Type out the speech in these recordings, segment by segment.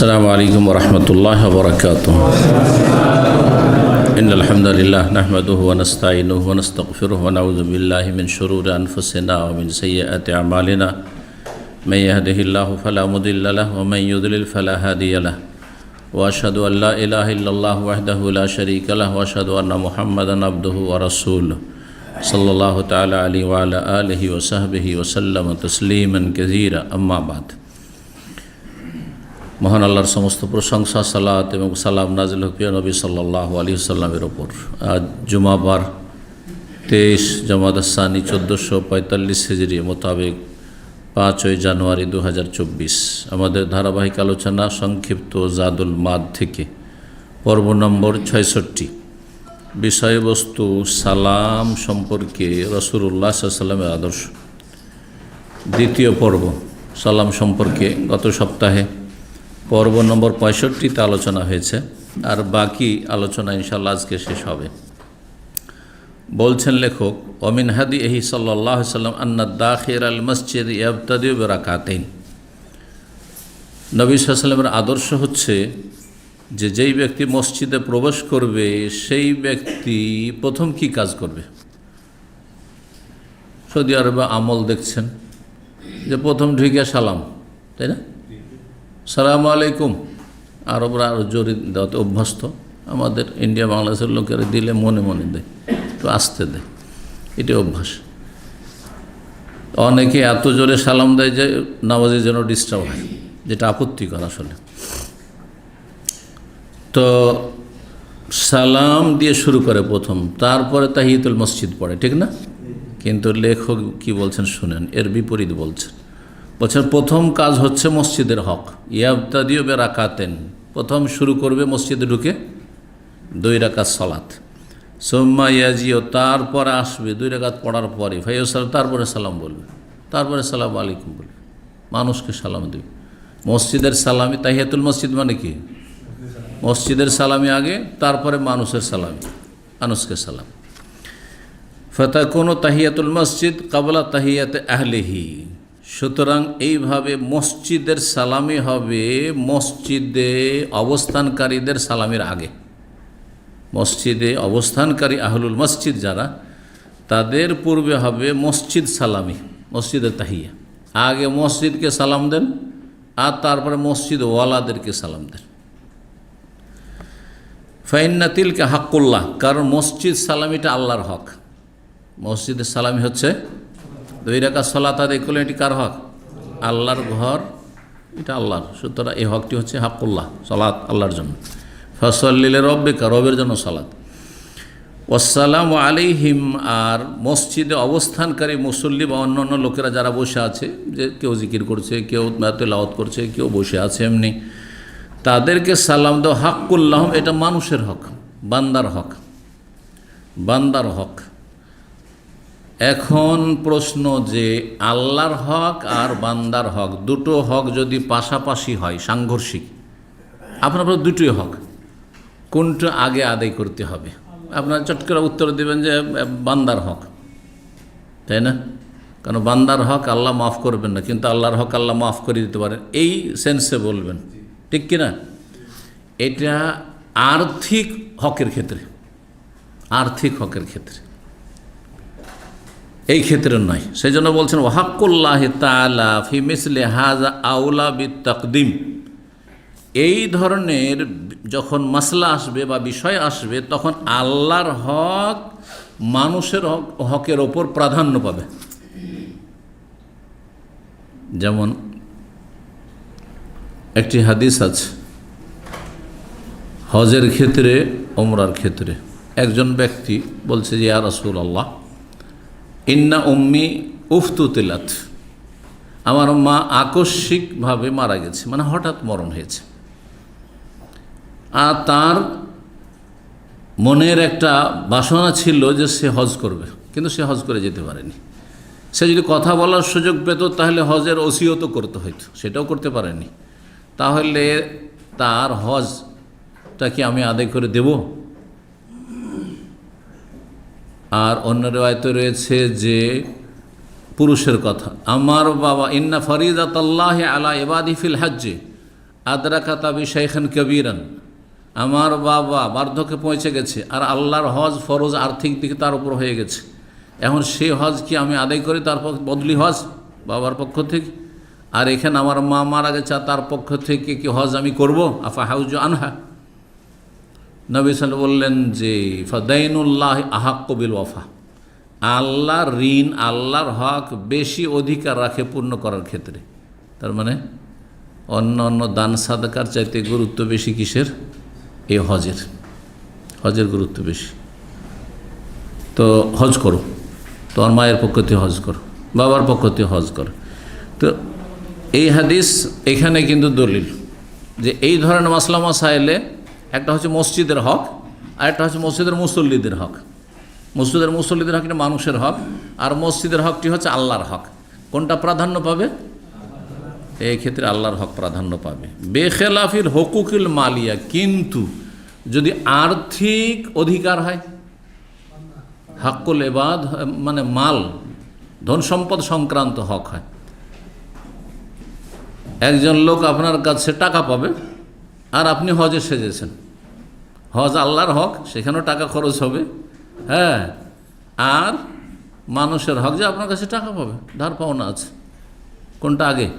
السلام عليكم ورحمة الله وبركاته. إن الحمد لله نحمده ونستعينه ونستغفره ونعوذ بالله من شرور أنفسنا ومن سيئات أعمالنا. من يهده الله فلا مضل له ومن يضلل فلا هادي له. وأشهد أن لا إله إلا الله وحده لا شريك له وأشهد أن محمدا عبده ورسوله صلى الله تعالى عليه وعلى آله وصحبه وسلم تسليما كثيرا. أما بعد. মহান আল্লাহর সমস্ত প্রশংসা, সালাত এবং সালাম নাজিল হোক প্রিয় নবী সাল্লাল্লাহু আলাইহি ওয়াসাল্লামের ওপর। আজ জুমাবার 23 জমাদাস সানি 1445 হিজরি মোতাবেক 5 জানুয়ারি 2024 আমাদের ধারাবাহিক আলোচনা সংক্ষিপ্ত জাদুল মাদ থেকে পর্ব নম্বর 66। বিষয়বস্তু সালাম সম্পর্কে রাসূলুল্লাহ সাল্লাল্লাহু আলাইহি ওয়াসাল্লামের আদর্শ। দ্বিতীয় পর্ব সালাম সম্পর্কে গত সপ্তাহে পর্ব নম্বর 65তে আলোচনা হয়েছে, আর বাকি আলোচনা ইনশাআল্লাহ আজকে শেষ হবে। বলছেন লেখক, ওমিন হাদিহি সাল্লাল্লাহু আলাইহি ওয়াসাল্লাম আন্না দাখিল আল মসজিদ ইয়াবতাদিউ বিরাকাতাইন। নবী সাল্লাল্লাহু আলাইহি ওয়াসাল্লামের আদর্শ হচ্ছে যে যেই ব্যক্তি মসজিদে প্রবেশ করবে সেই ব্যক্তি প্রথম কি কাজ করবে। সৌদি আরবে আমল দেখছেন যে প্রথম ঢুকে সালাম, তাই না? সালামু আলাইকুম। আরবরা আরও জোরে দেওয়াতে অভ্যস্ত। আমাদের ইন্ডিয়া বাংলাদেশের লোকেরা দিলে মনে মনে দেয়, তো আসতে দেয়, এটা অভ্যাস। অনেকে এত জোরে সালাম দেয় যে নামাজের জন্য ডিস্টার্ব হয়, যেটা আপত্তিকর আসলে। তো সালাম দিয়ে শুরু করে প্রথম, তারপরে তাহিয়াতুল মসজিদ পড়ে, ঠিক না? কিন্তু লেখক কি বলছেন শুনেন, এর বিপরীত বলছেন। প্রথম কাজ হচ্ছে মসজিদের হক। ইয়াবতাদিউ বিরাকাতাইন, প্রথম শুরু করবে মসজিদে ঢুকে 2 রাকাত সালাত। সুম্মা ইয়াজিউ, তারপরে আসবে 2 রাকাত পড়ার পরে ফায়াসাল, তারপরে সালাম বলবে, তারপরে সালামু আলাইকুম বলবে, মানুষকে সালাম দেবে। মসজিদের সালামি, তাহিয়াতুল মসজিদ মানে কি? মসজিদের সালামি আগে, তারপরে মানুষের সালামি, মানুষকে সালাম। ফাতাকুনু তাহিয়াতুল মসজিদ ক্বাবলা তাহিয়াতি আহলিহি। সুতরাং এইভাবে মসজিদের সালামি হবে মসজিদে অবস্থানকারীদের সালামের আগে। মসজিদে অবস্থানকারী আহলুল মসজিদ যারা, তাদের পূর্বে হবে মসজিদ সালামি, মসজিদের তাহিয়া। আগে মসজিদকে সালাম দেন, আর তারপরে মসজিদ ওয়ালাদেরকে সালাম দেন। ফাইন্না তিলকা হাক্কুল্লাহ, কারণ মসজিদ সালামিটা আল্লাহর হক। মসজিদের সালামি হচ্ছে 2 রাকাত সালাত আদায় করলে এটি কার হক? আল্লাহর ঘর, এটা আল্লাহর। সুতরাং এই হকটি হচ্ছে হাক্কুল্লাহ, সালাত আল্লাহর জন্য। ফাসাল্লি লিরাব্বিকা, রবের জন্য সালাত। ওয়াসসালামু আলাইহিম, আর মসজিদে অবস্থানকারী মুসল্লি বা অন্যান্য লোকেরা যারা বসে আছে, যে কেউ জিকির করছে, কেউ তেলাওয়াত করছে, কেউ বসে আছে এমনি, তাদেরকে সালাম দাও। হাক্কুল্লাহম, এটা মানুষের হক, বান্দার হক, বান্দার হক। এখন প্রশ্ন যে আল্লাহর হক আর বান্দার হক, দুটো হক যদি পাশাপাশি হয়, সাংঘর্ষিক, আপনার দুটোই হক, কোনটা আগে আদায় করতে হবে? আপনার চট করে উত্তর দেবেন যে বান্দার হক, তাই না? কারণ বান্দার হক আল্লাহ মাফ করবেন না, কিন্তু আল্লাহর হক আল্লাহ মাফ করে দিতে পারেন, এই সেন্সে বলবেন, ঠিক কিনা? এটা আর্থিক হকের ক্ষেত্রে, আর্থিক হকের ক্ষেত্রে, এই ক্ষেত্রে নয়। সেই জন্য বলছেন ওয়াহাক্কুল্লাহি তাআলা ফি মিসলি হাযা আউলা বিতাকদিম। এই ধরনের যখন মাসলা আসবে বা বিষয় আসবে, তখন আল্লাহর হক মানুষের হকের ওপর প্রাধান্য পাবে। যেমন একটি হাদিস আছে হজের ক্ষেত্রে, ওমরার ক্ষেত্রে। একজন ব্যক্তি বলছে যে ইয়া রাসূলুল্লাহ, ইন্না উম্মি উফতুতিলাত, আমার মা আকস্মিকভাবে মারা গেছে, মানে হঠাৎ মরণ হয়েছে, আর তার মনের একটা বাসনা ছিল যে সে হজ করবে, কিন্তু সে হজ করে যেতে পারেনি। সে যদি কথা বলার সুযোগ পেত তাহলে হজের ওসিয়তও করতে হইতো, সেটাও করতে পারেনি। তাহলে তার হজটা কি আমি আদায় করে দেব? আর অন্য রিওয়ায়াতে রয়েছে যে পুরুষের কথা, আমার বাবা ইন্না ফরিদাতাল্লাহি আলা ইবাদি ফিল হজ্জে, আদরাকা তাবি শাইখান কবিরান, আমার বাবা বার্ধক্যে পৌঁছে গেছে আর আল্লাহর হজ ফরজ আর্থিক দিকে তার উপর হয়ে গেছে, এখন সেই হজ কি আমি আদায় করি তার বদলি হজ বাবার পক্ষ থেকে, আর এখানে আমার মা মারা গেছে তার পক্ষ থেকে কি হজ আমি করব? আফা হাউজু আনহা। নবী সাল্লাল্লাহু আলাইহি বললেন যে ফাদাইনুল্লাহ আহাক্কু বিল ওয়াফা, আল্লাহর ঋণ, আল্লাহর হক বেশি অধিকার রাখে পূর্ণ করার ক্ষেত্রে। তার মানে অন্য অন্য দান সাদাকার চাইতে গুরুত্ব বেশি কিসের? এই হজের। হজের গুরুত্ব বেশি। তো হজ করো, তোমার মায়ের পক্ষ থেকে হজ করো, বাবার পক্ষ থেকে হজ করো। তো এই হাদিস এখানে কিন্তু দলিল যে এই ধরনের মাসলা মাসাইলে একটা হচ্ছে মসজিদের হক, আর একটা হচ্ছে মসজিদের মুসল্লিদের হক। মসজিদের মুসল্লিদের হক এটা মানুষের হক, আর মসজিদের হকটি হচ্ছে আল্লাহর হক। কোনটা প্রাধান্য পাবে? এই ক্ষেত্রে আল্লাহর হক প্রাধান্য পাবে। বেখেলাফিল হকুকিল মালিয়া, কিন্তু যদি আর্থিক অধিকার হয়, হাক্কুল ইবাদ মানে মাল, ধন সম্পদ সংক্রান্ত হক হয়, একজন লোক আপনার কাছে টাকা পাবে আর আপনি হজে সেজেছেন, হজ আল্লাহর হক, সেখানেও টাকা খরচ হবে, হ্যাঁ, আর মানুষের হক যে আপনার কাছে টাকা পাবে, ধার পাওনা আছে, কোনটা আগে?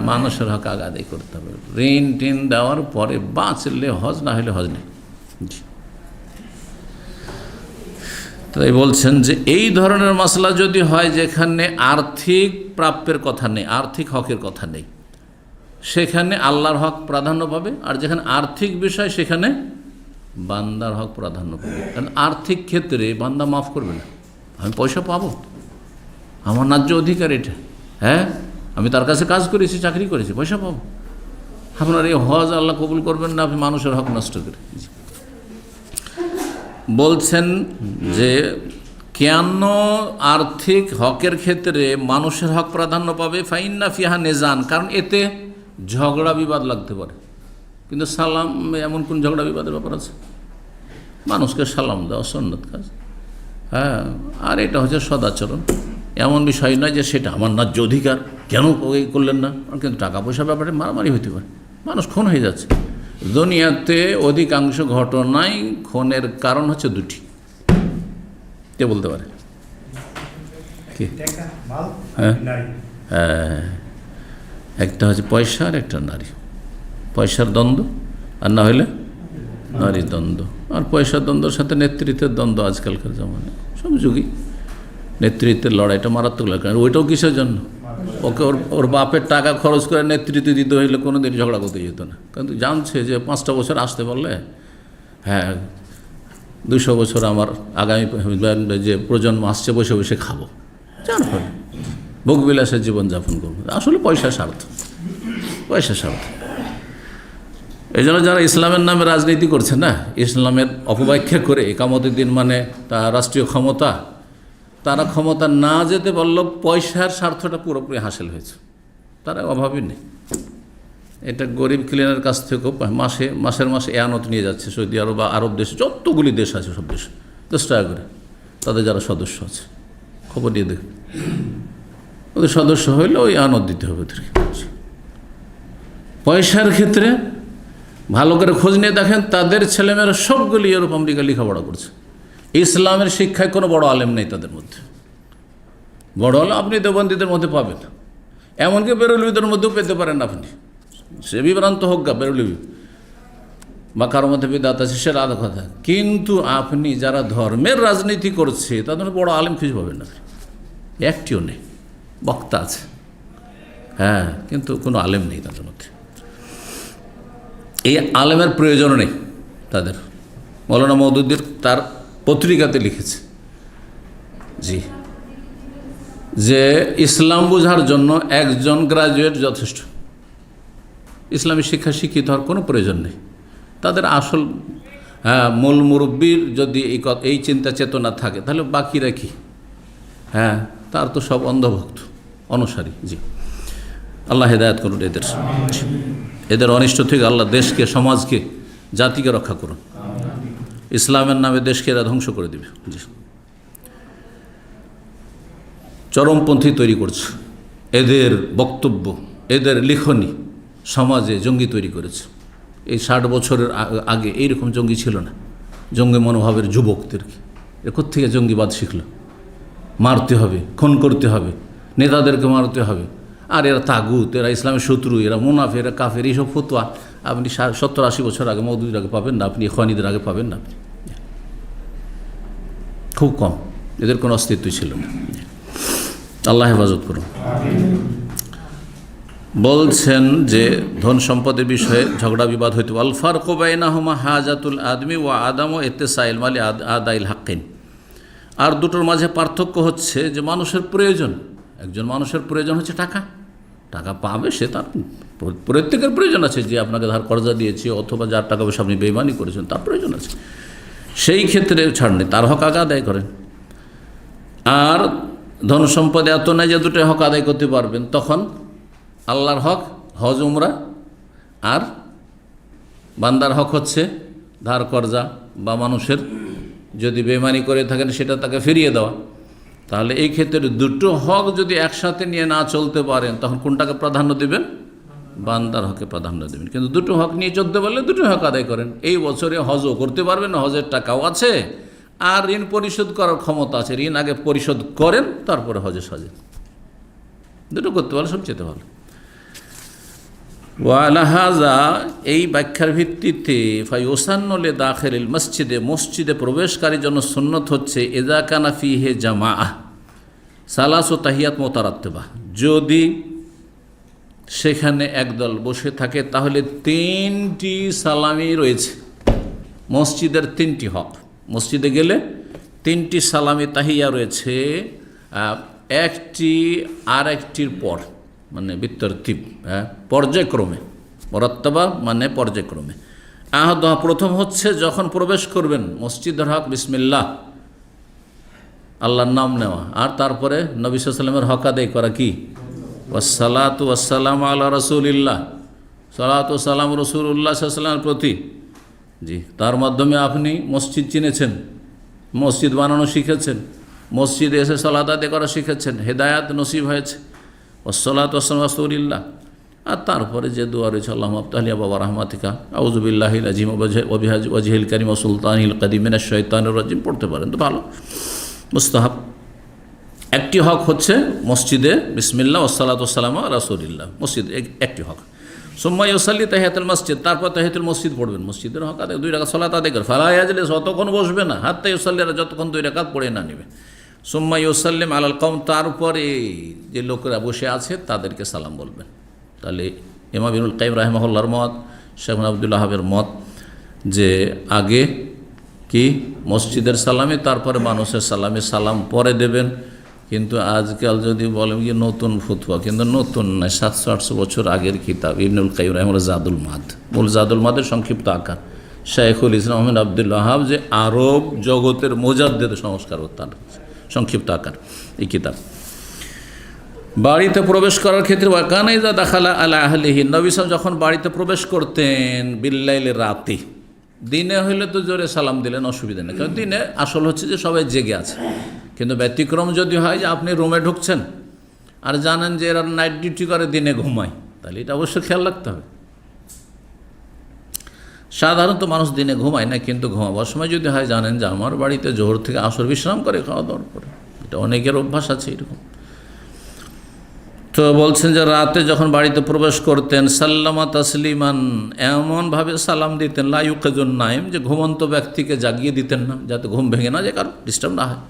মানুষের হক আগে আদায় করতে হবে। ঋণ টিন দেওয়ার পরে বাঁচলে হজ, না হলে হজ নেই। তাই বলছেন যে এই ধরনের মাসলা যদি হয় যেখানে আর্থিক প্রাপ্যের কথা নেই, আর্থিক হকের কথা নেই, সেখানে আল্লাহর হক প্রাধান্য পাবে, আর যেখানে আর্থিক বিষয় সেখানে বান্দার হক প্রাধান্য পাবে। কারণ আর্থিক ক্ষেত্রে বান্দা মাফ করবে না, আমি পয়সা পাবো, আমার ন্যায্য অধিকার এটা, হ্যাঁ, আমি তার কাছে কাজ করেছি, চাকরি করেছি, পয়সা পাবো। আপনার এই হজ আল্লাহ কবুল করবেন না, আপনি মানুষের হক নষ্ট করে। বলছেন যে কেন আর্থিক হকের ক্ষেত্রে মানুষের হক প্রাধান্য পাবে? ফাইন্না ফিহা নেজান, কারণ এতে ঝগড়া বিবাদ লাগতে পারে। কিন্তু সালাম এমন কোন ঝগড়া বিবাদের ব্যাপার আছে? মানুষকে সালাম দেওয়া সুন্নত কাজ, হ্যাঁ, আর এটা হচ্ছে সদাচরণ। এমন বিষয় নয় যে সেটা আমার ন্যায্য অধিকার, কেন ওই করলেন না। কিন্তু টাকা পয়সার ব্যাপারে মারামারি হতে পারে, মানুষ খুন হয়ে যাচ্ছে। দুনিয়াতে অধিকাংশ ঘটনায় খুনের কারণ হচ্ছে দুটি। কে বলতে পারে? কি? হ্যাঁ, একটা হচ্ছে পয়সা আর একটা নারী। পয়সার দ্বন্দ্ব, আর না হলে নারীর দ্বন্দ্ব। আর পয়সার দ্বন্দ্বের সাথে নেতৃত্বের দ্বন্দ্ব আজকালকার জামানায় সব যুগই নেতৃত্বের লড়াইটা মারাত্মক লাগে। ওইটাও কিসের জন্য? ওকে ওর বাপের টাকা খরচ করে নেতৃত্ব দিতে হইলে কোনো দিন ঝগড়া করতে যেত না, কিন্তু জানছে যে 5টা বছর আসতে পারলে, হ্যাঁ, 200 বছর আমার আগামী যে প্রজন্ম আসছে বসে বসে খাবো, যার ফলে ভোগবিলাসের জীবনযাপন করবো। আসলে পয়সা স্বার্থ, পয়সা স্বার্থ। এই জন্য যারা ইসলামের নামে রাজনীতি করছে না, ইসলামের অপব্যাখ্যা করে একামতের দিন মানে তা রাষ্ট্রীয় ক্ষমতা, তারা ক্ষমতা না যেতে পারলেও পয়সার স্বার্থটা পুরোপুরি হাসিল হয়েছে, তারা অভাবই নেই। এটা গরিব ক্লিনের কাছ থেকেও মাসের মাসে এয়ানত নিয়ে যাচ্ছে সৌদি আরব বা আরব দেশে, যতগুলি দেশ আছে সব দেশে 10 টাকা করে তাদের যারা সদস্য আছে, খবর দিয়ে দেখবে, ওদের সদস্য হইলে ওই এয়ানত দিতে হবে ওদেরকে। পয়সার ক্ষেত্রে ভালো করে খোঁজ নিয়ে দেখেন, তাদের ছেলেমেয়েরা সবগুলি ইউরোপ আমেরিকা লেখাপড়া করছে, ইসলামের শিক্ষায় কোনো বড় আলেম নেই তাদের মধ্যে। বড় আলেম আপনি দেওবন্দীদের মধ্যে পাবেন, এমনকি বেরলভিদের মধ্যেও পেতে পারেন আপনি, সে বিভ্রান্ত হোক গা বেরলভি বা কারোর মধ্যে বিদাত আছে, সে আলাদা কথা। কিন্তু আপনি যারা ধর্মের রাজনীতি করছে তাদের বড় আলেম খুঁজে পাবেন না, একটিও নেই। বক্তা আছে, হ্যাঁ, কিন্তু কোনো আলেম নেই তাদের মধ্যে। এই আলেমের প্রয়োজন নেই তাদের। মৌলানা মওদুদীর তার পত্রিকাতে লিখেছে জি, যে ইসলাম বোঝার জন্য একজন গ্রাজুয়েট যথেষ্ট, ইসলামী শিক্ষা শিক্ষিত হওয়ার কোনো প্রয়োজন নেই। তাদের আসল মূল মুরব্বীর যদি এই চিন্তা চেতনা থাকে, তাহলে বাকিরা কি? হ্যাঁ, তার তো সব অন্ধভক্ত অনুসারী। জি, আল্লাহ হেদায়েত করুন এদের অনিষ্ট থেকে আল্লাহ দেশকে, সমাজকে, জাতিকে রক্ষা করুন। ইসলামের নামে দেশকে এরা ধ্বংস করে দেবে। জি, চরমপন্থী তৈরি করছে। এদের বক্তব্য, এদের লিখনি সমাজে জঙ্গি তৈরি করেছে। এই 60 বছরের আগে এইরকম জঙ্গি ছিল না। জঙ্গি মনোভাবের যুবকদেরকে এ কোত্থেকে জঙ্গিবাদ শিখল? মারতে হবে, খুন করতে হবে, নেতাদেরকে মারতে হবে, আর এরা তাগুত, এরা ইসলামের শত্রু, এরা মুনাফের, এরা কাফের, এইসব ফতোয়া আপনি 70-80 বছর আগে, মওদুদির আগে পাবেন না, আপনি ইখওয়ানিদের আগে পাবেন না, আপনি খুব কম। এদের কোনো অস্তিত্ব ছিল না। আল্লাহ হেফাজত করুন। বলছেন যে ধন সম্পদের বিষয়ে ঝগড়া বিবাদ হইতে আল ফারকু বাইনাহুমা হাজাতুল আদমি ওয়া আদাম ও ইত্তিসাইল মালি আদাইল হাক্কিন। আর দুটোর মাঝে পার্থক্য হচ্ছে যে মানুষের প্রয়োজন, একজন মানুষের প্রয়োজন হচ্ছে টাকা, টাকা পাবে সে, তার প্রত্যেকের প্রয়োজন আছে। যে আপনাকে ধার কর্জা দিয়েছে অথবা যার টাকা পয়সা আপনি বেইমানি করেছেন তার প্রয়োজন আছে, সেই ক্ষেত্রে ছাড় নেই, তার হক আগে আদায় করেন। আর ধন সম্পদে এত নাই যে দুটো হক আদায় করতে পারবেন, তখন আল্লাহর হক হজ উমরা, আর বান্দার হক হচ্ছে ধার কর্জা বা মানুষের যদি বেইমানি করে থাকেন সেটা তাকে ফিরিয়ে দেওয়া। তাহলে এই ক্ষেত্রে দুটো হক যদি একসাথে নিয়ে না চলতে পারেন তখন কোনটাকে প্রাধান্য দেবেন? বান্দার হকে প্রাধান্য দেবেন। কিন্তু দুটো হক নিয়ে চলতে পারলে দুটো হক আদায় করেন। এই বছরে হজও করতে পারবেন না, হজের টাকাও আছে, আর ঋণ পরিশোধ করার ক্ষমতা আছে, ঋণ আগে পরিশোধ করেন তারপরে হজে সাজেন। দুটো করতে পারলে সবচেয়ে ভালো। ওয়ালাহাজা, এই ব্যাখ্যার ভিত্তিতে ফাইওসান্নলে দাখিল মসজিদে, মসজিদে প্রবেশকারীর জন্য সুন্নত হচ্ছে এজা কানা ফিহে জামাআহ সালাস ও তাহিয়াত মোতারাত্তেবা, যদি সেখানে একদল বসে থাকে তাহলে 3টি সালামি রয়েছে। মসজিদের 3টি হক, মসজিদে গেলে 3টি সালামি তাহিয়া রয়েছে, একটি আর একটির পর, মানে বিতরতিব, পর্যায়ক্রমে, মোরাত্তাবা মানে পর্যায়ক্রমে। আহাদা, প্রথম হচ্ছে যখন প্রবেশ করবেন মসজিদের হক বিসমিল্লাহ, আল্লাহর নাম নেওয়া, আর তারপরে নবী সাল্লাল্লাহু আলাইহি ওয়াসাল্লামের হক আদায় করা কি? ওয়াসসালাতু ওয়াসসালামু আলা রাসূলিল্লাহ, সালাতু সালাম রাসূলুল্লাহ সাল্লাল্লাহু আলাইহি ওয়াসাল্লামের প্রতি। জি, তার মাধ্যমে আপনি মসজিদ চিনেছেন, মসজিদ বানানো শিখেছেন, মসজিদে এসে সালাত আদায় করা শিখেছেন, হেদায়াত নসিব হয়েছে। ওয়াসসালাতু ওয়াসসালামু আলা রাসূলিল্লাহ, আর তারপরে যে দোয়া রয়েছে আল্লাহুম্মা আফতাহলি আবওয়াবা রাহমাতিকা আউযু বিল্লাহিল আযীম ওয়া বিওয়াজহিল কারীম ওয়া সুলতানিল কাদীম মিনাশ শাইতানির রাজীম পড়তে পারেন তো ভালো, মুস্তাহাব। একটি হক হচ্ছে মসজিদে বিসমিল্লাহ ওয়াসসালাতু ওয়াসসালামু আলা রাসূলিল্লাহ, মসজিদ একটি হক। সুম্মা ইউসাল্লি তাহিয়াতুল মসজিদ, তারপর তাহিয়াতুল মসজিদ পড়বেন, মসজিদের হক আদায় 2 রাকাত সালাত আদায় করে। ফালা ইয়াজলিস, অতক্ষণ বসবে না, হাত্তা ইউসাল্লি, যতক্ষণ 2 রাকাত পড়ে না নেবে। সুম্মা ইউসাল্লিম আলাল কওম, তারপরে যে লোকেরা বসে আছে তাদেরকে সালাম বলবেন। তাহলে ইমাম ইবনুল কাইয়িম রাহিমাহুল্লাহর মত, শেখ আব্দুল্লাহ হাবের মত যে আগে কি মসজিদের সালামে, তারপরে মানুষের সালামে, সালাম পরে দেবেন। কিন্তু আজকাল যদি বলেন কি নতুন ফতোয়া, কিন্তু নতুন নয়, 700-800 বছর আগের কিতাব ইবনুল কাইয়িম রাহিমাহুল্লাহ জাদুল মাদ, মূল জাদুল মাদের সংক্ষিপ্ত আকার। শাইখুল ইসলাম আহমদ আব্দুল্লাহ হাব যে আরব জগতের মুজাদ্দিদ সংস্কার, তার সংক্ষিপ্ত আকার এই কিতাব। বাড়িতে প্রবেশ করার ক্ষেত্রে ওয়াকানা ইযা দাখালা আলা আহলিহি, নবী সাল্লাল্লাহু যখন বাড়িতে প্রবেশ করতেন বিল্লাইলে, রাতে, দিনে হইলে তো জোরে সালাম দিলেন, অসুবিধা নেই, কারণ দিনে আসল হচ্ছে যে সবাই জেগে আছে। কিন্তু ব্যতিক্রম যদি হয় যে আপনি রুমে ঢুকছেন আর জানেন যে এরা নাইট ডিউটি করে, দিনে ঘুমায়, তাহলে এটা অবশ্যই খেয়াল রাখতে হবে। সাধারণত মানুষ দিনে ঘুমায় না, কিন্তু ঘুমাবার সময় যদি হয় জানেন যে আমার বাড়িতে জোহর থেকে আসর বিশ্রাম করে, খাওয়া দাওয়ার পরে, এটা অনেকের অভ্যাস আছে এরকম। তো বলছেন যে রাতে যখন বাড়িতে প্রবেশ করতেন সাল্লামা তাসলিমান, এমনভাবে সালাম দিতেন লা ইউকিজুন নাইম, যে ঘুমন্ত ব্যক্তিকে জাগিয়ে দিতেন না, যাতে ঘুম ভেঙে না যায়, কারণ ডিস্টার্ব না হয়।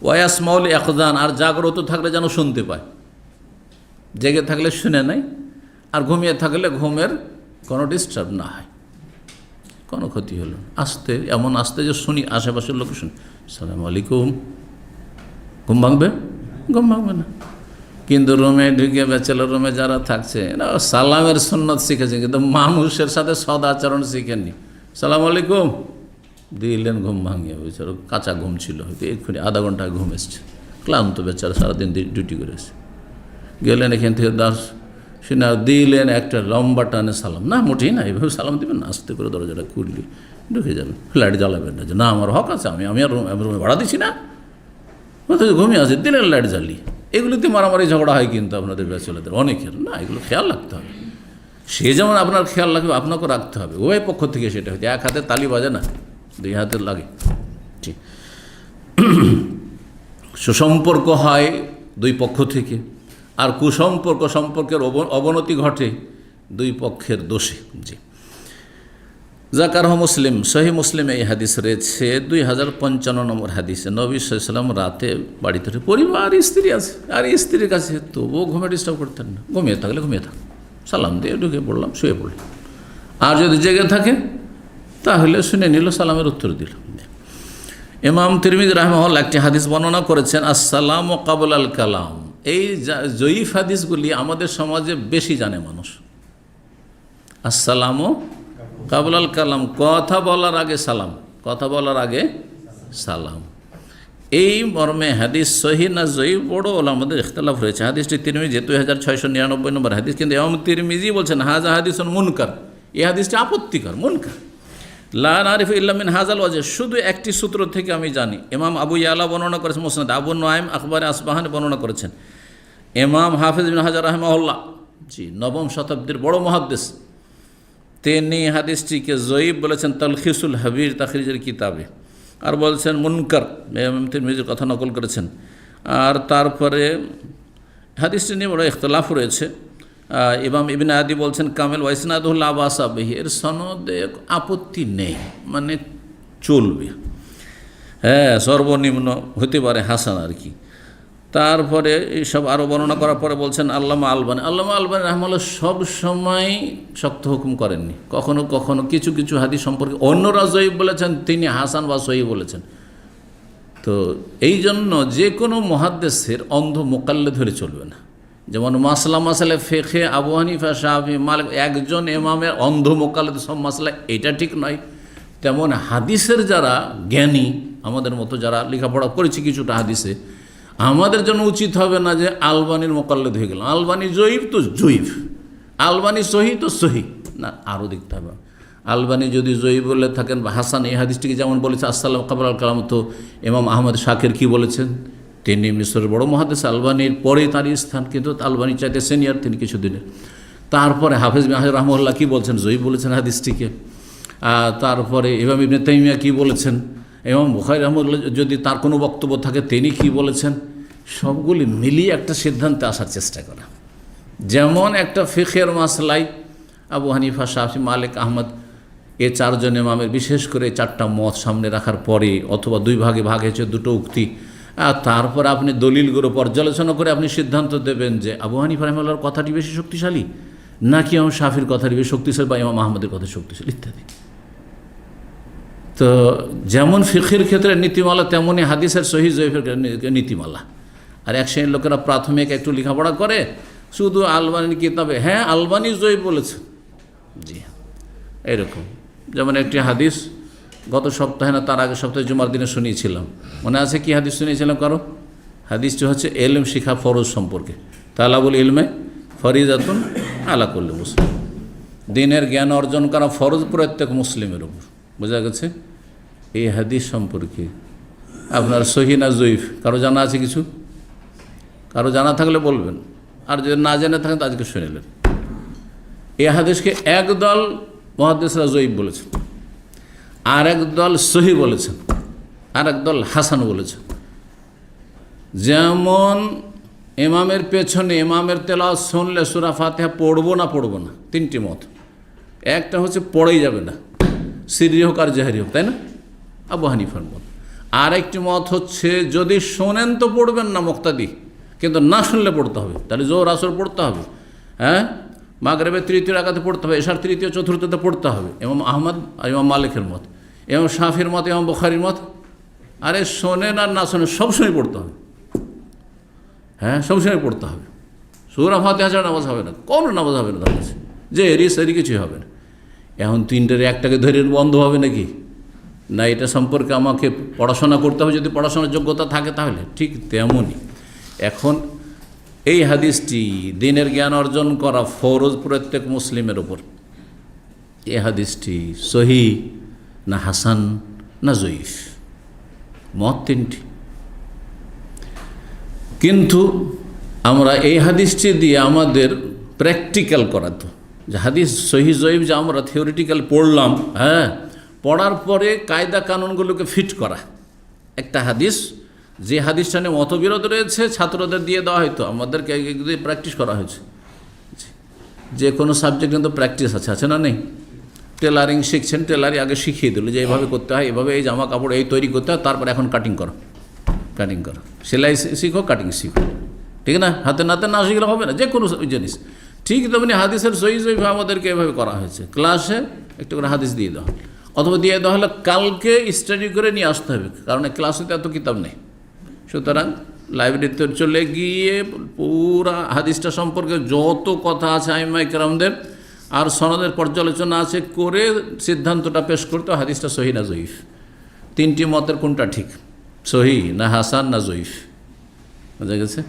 ওয়াসমাউল ইয়াকজান, আর জাগ্রত থাকলে যেন শুনতে পায়, জেগে থাকলে শুনে নাই, আর ঘুমিয়ে থাকলে ঘুমের কোনো ডিস্টার্ব না হয়, কোনো ক্ষতি হলো। আস্তে, এমন আস্তে যে শুনি, আশেপাশের লোক শুনি আসসালামু আলাইকুম, ঘুম ভাঙবে? ঘুম ভাঙবে না। কিন্তু রুমে ঢুকে ব্যাচেলর রুমে যারা থাকছে এরা সালামের সুন্নত শিখেছে, কিন্তু মানুষের সাথে সদাচরণ শিখেননি। সালাম আলাইকুম দিলেন, ঘুম ভাঙিয়ে, বেচারা কাঁচা ঘুম ছিল, হয়তো এক্ষুনি আধা ঘন্টা ঘুম এসছে, ক্লান্ত বেচারা, সারাদিন ডিউটি করে এসছে, গেলেন এখান থেকে দাস শুনে দিলেন একটা লম্বা টানে সালাম। না, মোটেই না, এইভাবে সালাম দেবেন না, আস্তে করে দরজাটা খুললি ঢুকে যাবেন, লাইট জ্বালাবেন না, যে না আমার হক আছে, আমি আর রুমে ভাড়া দিচ্ছি না, ঘুমিয়ে আছে, দিলেন লাইট জ্বালিয়ে। এগুলোতে মারামারি ঝগড়া হয় কিন্তু আপনাদের ব্যাচেলরদের অনেকের, না, এগুলো খেয়াল রাখতে হবে। সে যেমন আপনার খেয়াল রাখবে, আপনাকেও রাখতে হবে। উভয় পক্ষ থেকে সেটা হচ্ছে, এক হাতে তালি বাজে না, দুই হাতে লাগে। ঠিক, সুসম্পর্ক হয় দুই পক্ষ থেকে, আর সম্পর্কের অবনতি ঘটে দুই পক্ষের দোষে। জি, জাকারহ মুসলিম, সহি মুসলিমে এই হাদিস রয়েছে 2055 নম্বর হাদিসে। নবী সাল্লাল্লাহু আলাইহি ওয়াসাল্লাম রাতে বাড়িতে পরিবার স্ত্রী আছে, আর স্ত্রীর কাছে তবুও ঘুমে ডিস্টার্ব করতেন না। ঘুমিয়ে থাকলে ঘুমিয়ে থাক, সালাম দিয়ে ঢুকে পড়লাম, শুয়ে পড়লাম। আর যদি জেগে থাকে তাহলে শুনে নিল, সালামের উত্তর দিল। ইমাম তিরমিজি রাহিমাহুল্লাহ একটি হাদিস বর্ণনা করেছেন, আসসালামু ক্বাবলা আল কালাম। এই জয়ীফ হাদিসগুলি আমাদের সমাজে বেশি জানে মানুষ। আসসালামু ক্বাবলা আল কালাম, কথা বলার আগে সালাম, কথা বলার আগে সালাম। এই মর্মে হাদিস সহিহ না জয়ীফ বড় আমাদের ইখতিলাফ রয়েছে। হাদিসটি তিরমিজি 2699 নম্বর হাদিস, কিন্তু ইমাম তিরমিজি বলছেন হাজা হাদিসুন মুনকার, এই হাদিসটি আপত্তিকর, মুনকার। লা নারিফু ইল্লা মিন হাযাল ওয়াজহ, শুধু একটি সূত্র থেকে আমি জানি। ইমাম আবু ইয়ালা বর্ণনা করেছেন মুসনাদ, আবু নুআইম আখবারে আসবাহানি বর্ণনা করেছেন। ইমাম হাফিজ ইবনে হাজার রাহিমাহুল্লাহ, জি, নবম শতাব্দীর বড় মুহাদ্দিস, তিনি হাদিসটিকে জয়ীফ বলেছেন তালখিসুল হাবির তাখরিজের কিতাবে, আর বলছেন মুনকার। ইমাম তিরমিজির কথা নকল করেছেন। আর তারপরে হাদিসটি নিয়ে বড় ইখতিলাফ রয়েছে। ইমাম ইবনে আদি বলছেন কামেল ওয়াইসনাদুল লা বাসা বিহি, এর সনদে আপত্তি নেই, মানে চলবে, হ্যাঁ, সর্বনিম্ন হতে পারে হাসান আর কি। তারপরে এইসব আরও বর্ণনা করার পরে বলছেন আল্লামা আলবানী রাহমাতুল্লাহ সব সময় শক্ত হুকুম করেননি, কখনো কখনো কিছু কিছু হাদিস সম্পর্কে অন্যরা জয়ীফ বলেছেন, তিনি হাসান বা সহিহ বলেছেন। তো এই জন্য যে কোনো মুহাদ্দিসের অন্ধ মোকাল্লেদ ধরে চলবে না। যেমন মাসলা ফিকহে আবু হানিফা, শাফি, মালিক, একজন ইমামের অন্ধ মোকাল্লেদ সব মাসলা, এটা ঠিক নয়। তেমন হাদিসের যারা জ্ঞানী, আমাদের মতো যারা লেখাপড়া করেছি কিছুটা হাদিসে, আমাদের জন্য উচিত হবে না যে আলবানির মোকাল্লেদ হয়ে গেলাম, আলবানি জয়ীফ তো জয়ীফ, আলবানি সহি তো সহি, না, আরও দেখতে হবে। আলবানি যদি জয়ীফ বলে থাকেন বা হাসান, এই হাদিসটিকে যেমন বলেছে আসসালামু ক্বাবলা আল কালাম, তো ইমাম আহমদ শাকির কি বলেছেন, তিনি মিশরের বড় মুহাদ্দিস, আলবানির পরে তার স্থান, কিন্তু আলবানি চাইতে সিনিয়র তিনি কিছুদিনের। তারপরে হাফেজ বিন হাজার রাহমাতুল্লাহ কী বলছেন, জয়ীফ বলেছেন হাদিসটিকে। তারপরে ইমাম ইবনে তাইমিয়া কী বলেছেন, ইমাম বুখারী রাহমাতুল্লাহ যদি তার কোনো বক্তব্য থাকে তিনি কী বলেছেন, সবগুলি মিলিয়ে একটা সিদ্ধান্তে আসার চেষ্টা করা। যেমন একটা ফিকহের মাসলাই আবু হানিফা, শাফি, মালিক, আহমদ, এ চারজন ইমামের বিশেষ করে চারটা মত সামনে রাখার পরে, অথবা দুই ভাগে ভাগ হয়েছে দুটো উক্তি, আর তারপর আপনি দলিলগুলো পর্যালোচনা করে আপনি সিদ্ধান্ত দেবেন যে আবু হানিফা রাহিমাহুল্লাহর কথাটি বেশি শক্তিশালী, নাকি ইমাম শাফির কথাটি বেশি শক্তিশালী, বা ইমাম আহমদের কথা শক্তিশালী, ইত্যাদি। তো যেমন ফিকহের ক্ষেত্রে নীতিমালা, তেমনই হাদিসের সহিহ জয়ীফের নীতিমালা। আর এক শ্রেণীর লোকেরা প্রাথমিক একটু লেখাপড়া করে, শুধু আলবানির কিতাবে হ্যাঁ আলবানি জয়ীফ বলেছে, জি এরকম। যেমন একটি হাদিস গত সপ্তাহে না তার আগের সপ্তাহে জুমার দিনে শুনিয়েছিলাম, মনে আছে কি হাদিস শুনিয়েছিলাম কারো? হাদিসটি হচ্ছে এলম শিখা ফরজ সম্পর্কে, তালাবুল ইলমে ফরিজাতুন আলা কুল্লি মুসলিম, দিনের জ্ঞান অর্জন করা ফরজ প্রত্যেক মুসলিমের উপর। বোঝা গেছে? এই হাদিস সম্পর্কে আপনার সহিহ না জয়ীফ কারো জানা আছে কিছু? কারো জানা থাকলে বলবেন, আর যদি না জেনে থাকেন তো আজকে শুনিলেন। এই হাদিসকে একদল মুহাদ্দিসরা জয়ীফ বলেছেন, আর একদল সহিহ বলেছেন, আর একদল হাসান বলেছেন। যেমন ইমামের পেছনে ইমামের তেলাওয়াত শুনলে সূরা ফাতিহা পড়বো না, তিনটি মত। একটা হচ্ছে পড়েই যাবে না, সিররি হোক আর জাহরি হোক, তাই না? আবু হানিফার মত। আর একটি মত হচ্ছে যদি শোনেন তো পড়বেন না মুক্তাদি, কিন্তু না শুনলে পড়তে হবে, তাহলে জোহর আসর পড়তে হবে, হ্যাঁ, মাগরিবের তৃতীয় রাকাতে পড়তে হবে, এশার তৃতীয় চতুর্থতে পড়তে হবে। ইমাম আহমদ আর ইমাম মালিকের মত, ইমাম শাফির মত, ইমাম বুখারীর মত। আরে শোনেন আর না শোনেন সবসময় পড়তে হবে, হ্যাঁ, সবসময় পড়তে হবে। সূরা ফাতিহা ছাড়া নামাজ হবে না, কোনো নামাজ হবে না তার কাছে, যে এরি সেরি কিছুই হবে না। এখন তিনটের একটাকে ধরে বন্ধ হবে নাকি? না, এটা সম্পর্কে আমাকে পড়াশোনা করতে হবে, যদি পড়াশোনার যোগ্যতা থাকে তাহলে। ঠিক তেমনই এখন এই হাদিসটি দিনের জ্ঞান অর্জন করা ফরজ প্রত্যেক মুসলিমের ওপর। এই হাদিসটি সহিহ না হাসান না জয়ীফ, মত তিনটি। কিন্তু আমরা এই হাদিসটি দিয়ে আমাদের প্র্যাকটিক্যাল করাতো, যে হাদিস সহিহ জয়ীফ যে আমরা থিওরিটিক্যাল পড়লাম, হ্যাঁ, পড়ার পরে কায়দা কানুনগুলোকে ফিট করা। একটা হাদিস, যে হাদিসটা নিয়ে মতবিরোধ রয়েছে, ছাত্রদের দিয়ে দেওয়া হয়তো, আমাদেরকে প্র্যাকটিস করা হয়েছে। যে কোনো সাবজেক্ট কিন্তু প্র্যাকটিস আছে না নেই? টেলারিং শিখছেন, টেলারিং আগে শিখিয়ে দিল যে এইভাবে করতে হয়, এভাবে এই জামা কাপড় এই তৈরি করতে হয়, তারপর এখন কাটিং করো, সেলাই শিখো, কাটিং শিখো, ঠিক না? হাতে নাতে না শিখলে হবে না যে কোনো জিনিস। ঠিক তেমনি হাদিসের সহিহ জয়ীফ আমাদেরকে এভাবে করা হয়েছে, ক্লাসে একটু করে হাদিস দিয়ে দেওয়া, অথবা দিয়ে দেওয়া হলে কালকে স্টাডি করে নিয়ে আসতে হবে, কারণ ক্লাসে তো এত কিতাব নেই। সুতরাং লাইব্রেরিতে চলে গিয়ে পুরা হাদিসটা সম্পর্কে যত কথা আছে আইমায়ে কেরামদের আর সনদের পর্যালোচনা আছে করে সিদ্ধান্তটা পেশ করতে হাদিসটা সহিহ না জয়ীফ। তিনটি মতের কোনটা ঠিক, সহিহ না হাসান না জয়ীফ, বোঝা গেছে?